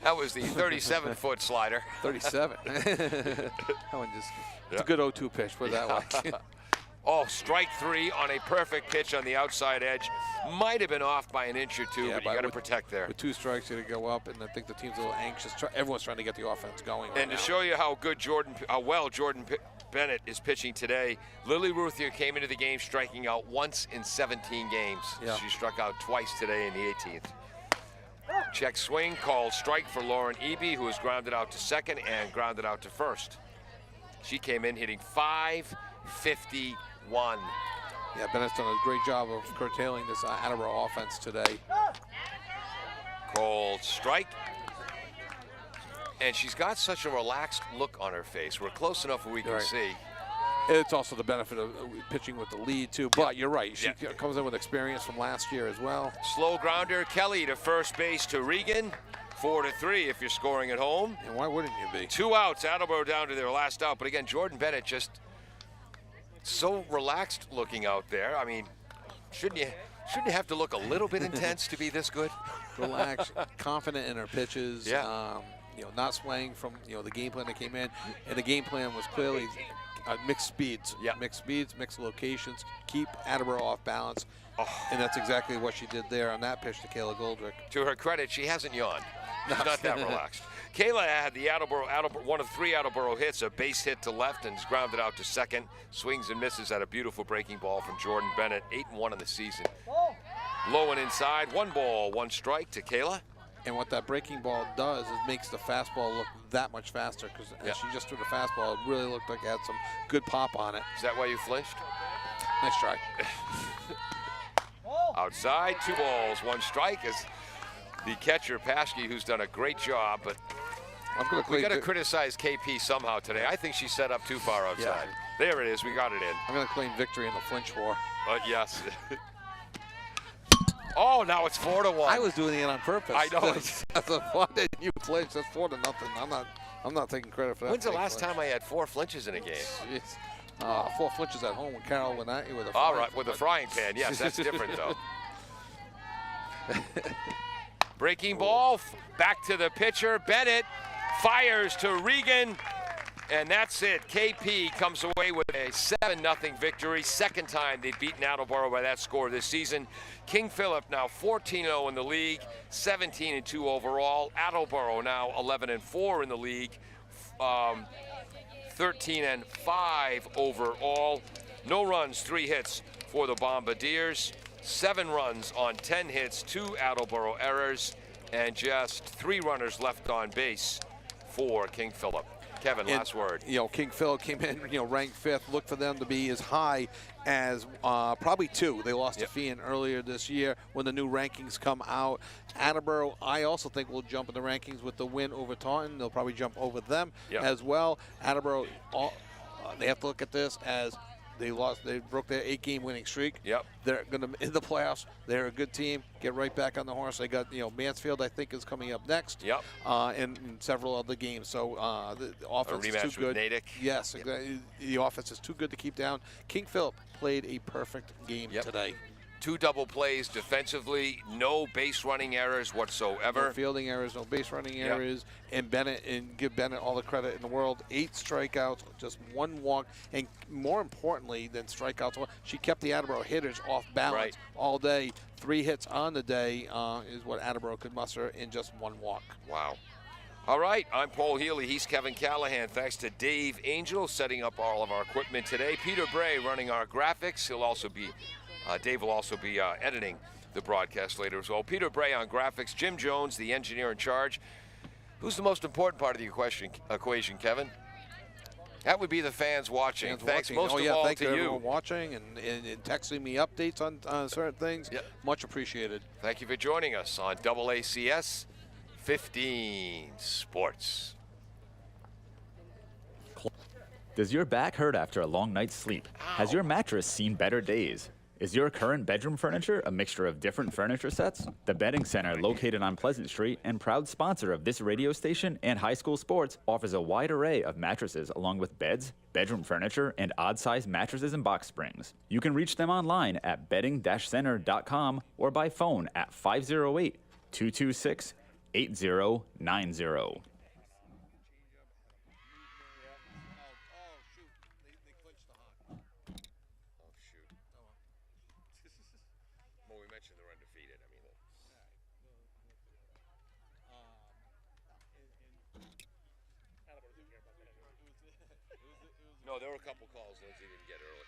That was the 37-foot slider. 37. That one just, it's a good 0-2 pitch, put it that way. Oh, strike 3 on a perfect pitch on the outside edge. Might have been off by an inch or two, but you got to protect there. With 2 strikes, you got to go up, and I think the team's a little anxious. Everyone's trying to get the offense going. And to show you how well Jordan Bennett is pitching today, Lily Ruth here came into the game striking out once in 17 games. Yeah. She struck out twice today in the 18th. Check swing, called strike for Lauren Eby, who was grounded out to second and grounded out to first. She came in hitting .551. Yeah, Bennett's done a great job of curtailing this Attleboro offense today. Called strike. And she's got such a relaxed look on her face. We're close enough where we can see. It's also the benefit of pitching with the lead, too. But you're right. She comes in with experience from last year as well. Slow grounder, Kelly to first base to Regan. 4-3 if you're scoring at home. And why wouldn't you be? 2 outs, Attleboro down to their last out. But again, Jordan Bennett just so relaxed looking out there. I mean, shouldn't you have to look a little bit intense to be this good? Relaxed, confident in her pitches. Yeah. Not swaying from the game plan that came in, and the game plan was clearly mixed speeds. Yeah. Mixed speeds, mixed locations, keep Attleboro off balance, and that's exactly what she did there on that pitch to Kayla Goldrick. To her credit, she hasn't yawned. She's not that relaxed. Kayla had the one of 3 Attleboro hits, a base hit to left, and is grounded out to second. Swings and misses at a beautiful breaking ball from Jordan Bennett. 8-1 in the season. Low and inside, 1 ball, 1 strike to Kayla. And what that breaking ball does is makes the fastball look that much faster, because as she just threw the fastball, it really looked like it had some good pop on it. Is that why you flinched? Nice try. Outside, 2 balls, 1 strike as the catcher, Paschke, who's done a great job, but we got to criticize KP somehow today. I think she set up too far outside. Yeah. There it is. We got it in. I'm going to claim victory in the flinch war. But yes. Oh, now it's 4-1. I was doing it on purpose. I know. That's a fun that you flinch. That's 4-0. I'm not taking credit for that. When's the last time I had 4 flinches in a game? Jeez. 4 flinches at home when Carol went at you with a All right, with a frying pan. Yes, that's different though. Breaking ball, back to the pitcher. Bennett fires to Regan, and that's it. KP comes away with a 7-0 victory. Second time they've beaten Attleboro by that score this season. King Philip now 14-0 in the league, 17-2 overall. Attleboro now 11-4 in the league, 13-5 overall. No runs, 3 hits for the Bombardiers. 7 runs on 10 hits, 2 Attleboro errors, and just 3 runners left on base for King Philip. Kevin, And, last word. King Philip came in, ranked 5th. Look for them to be as high as probably 2. They lost to Fian earlier this year when the new rankings come out. Attleboro, I also think will jump in the rankings with the win over Taunton. They'll probably jump over them as well. Attleboro, they have to look at this as they broke their 8-game winning streak. Yep. They're going to in the playoffs. They're a good team. Get right back on the horse. They got Mansfield, I think, is coming up next. Yep. And several other games. So the offense is too good. With Natick. Yes, exactly. The offense is too good to keep down. King Philip played a perfect game today. 2 double plays defensively, no base running errors whatsoever. No fielding errors, no base running errors, and give Bennett all the credit in the world. 8 strikeouts, just 1 walk, and more importantly than strikeouts, she kept the Attleboro hitters off balance all day. 3 hits on the day is what Attleboro could muster in just 1 walk. Wow. All right, I'm Paul Healy. He's Kevin Callahan. Thanks to Dave Angel setting up all of our equipment today. Peter Bray running our graphics. Dave will also be editing the broadcast later as well. Peter Bray on graphics. Jim Jones, the engineer in charge. Who's the most important part of the equation, Kevin? That would be the fans watching. Thanks most of all thanks to you. Everyone watching and texting me updates on certain things. Much appreciated. Thank you for joining us on AACS 15 Sports. Does your back hurt after a long night's sleep? Has your mattress seen better days? Is your current bedroom furniture a mixture of different furniture sets? The Bedding Center, located on Pleasant Street and proud sponsor of this radio station and high school sports, offers a wide array of mattresses along with beds, bedroom furniture, and odd-sized mattresses and box springs. You can reach them online at bedding-center.com or by phone at 508-226-8090. No, there were a couple calls those he didn't get early.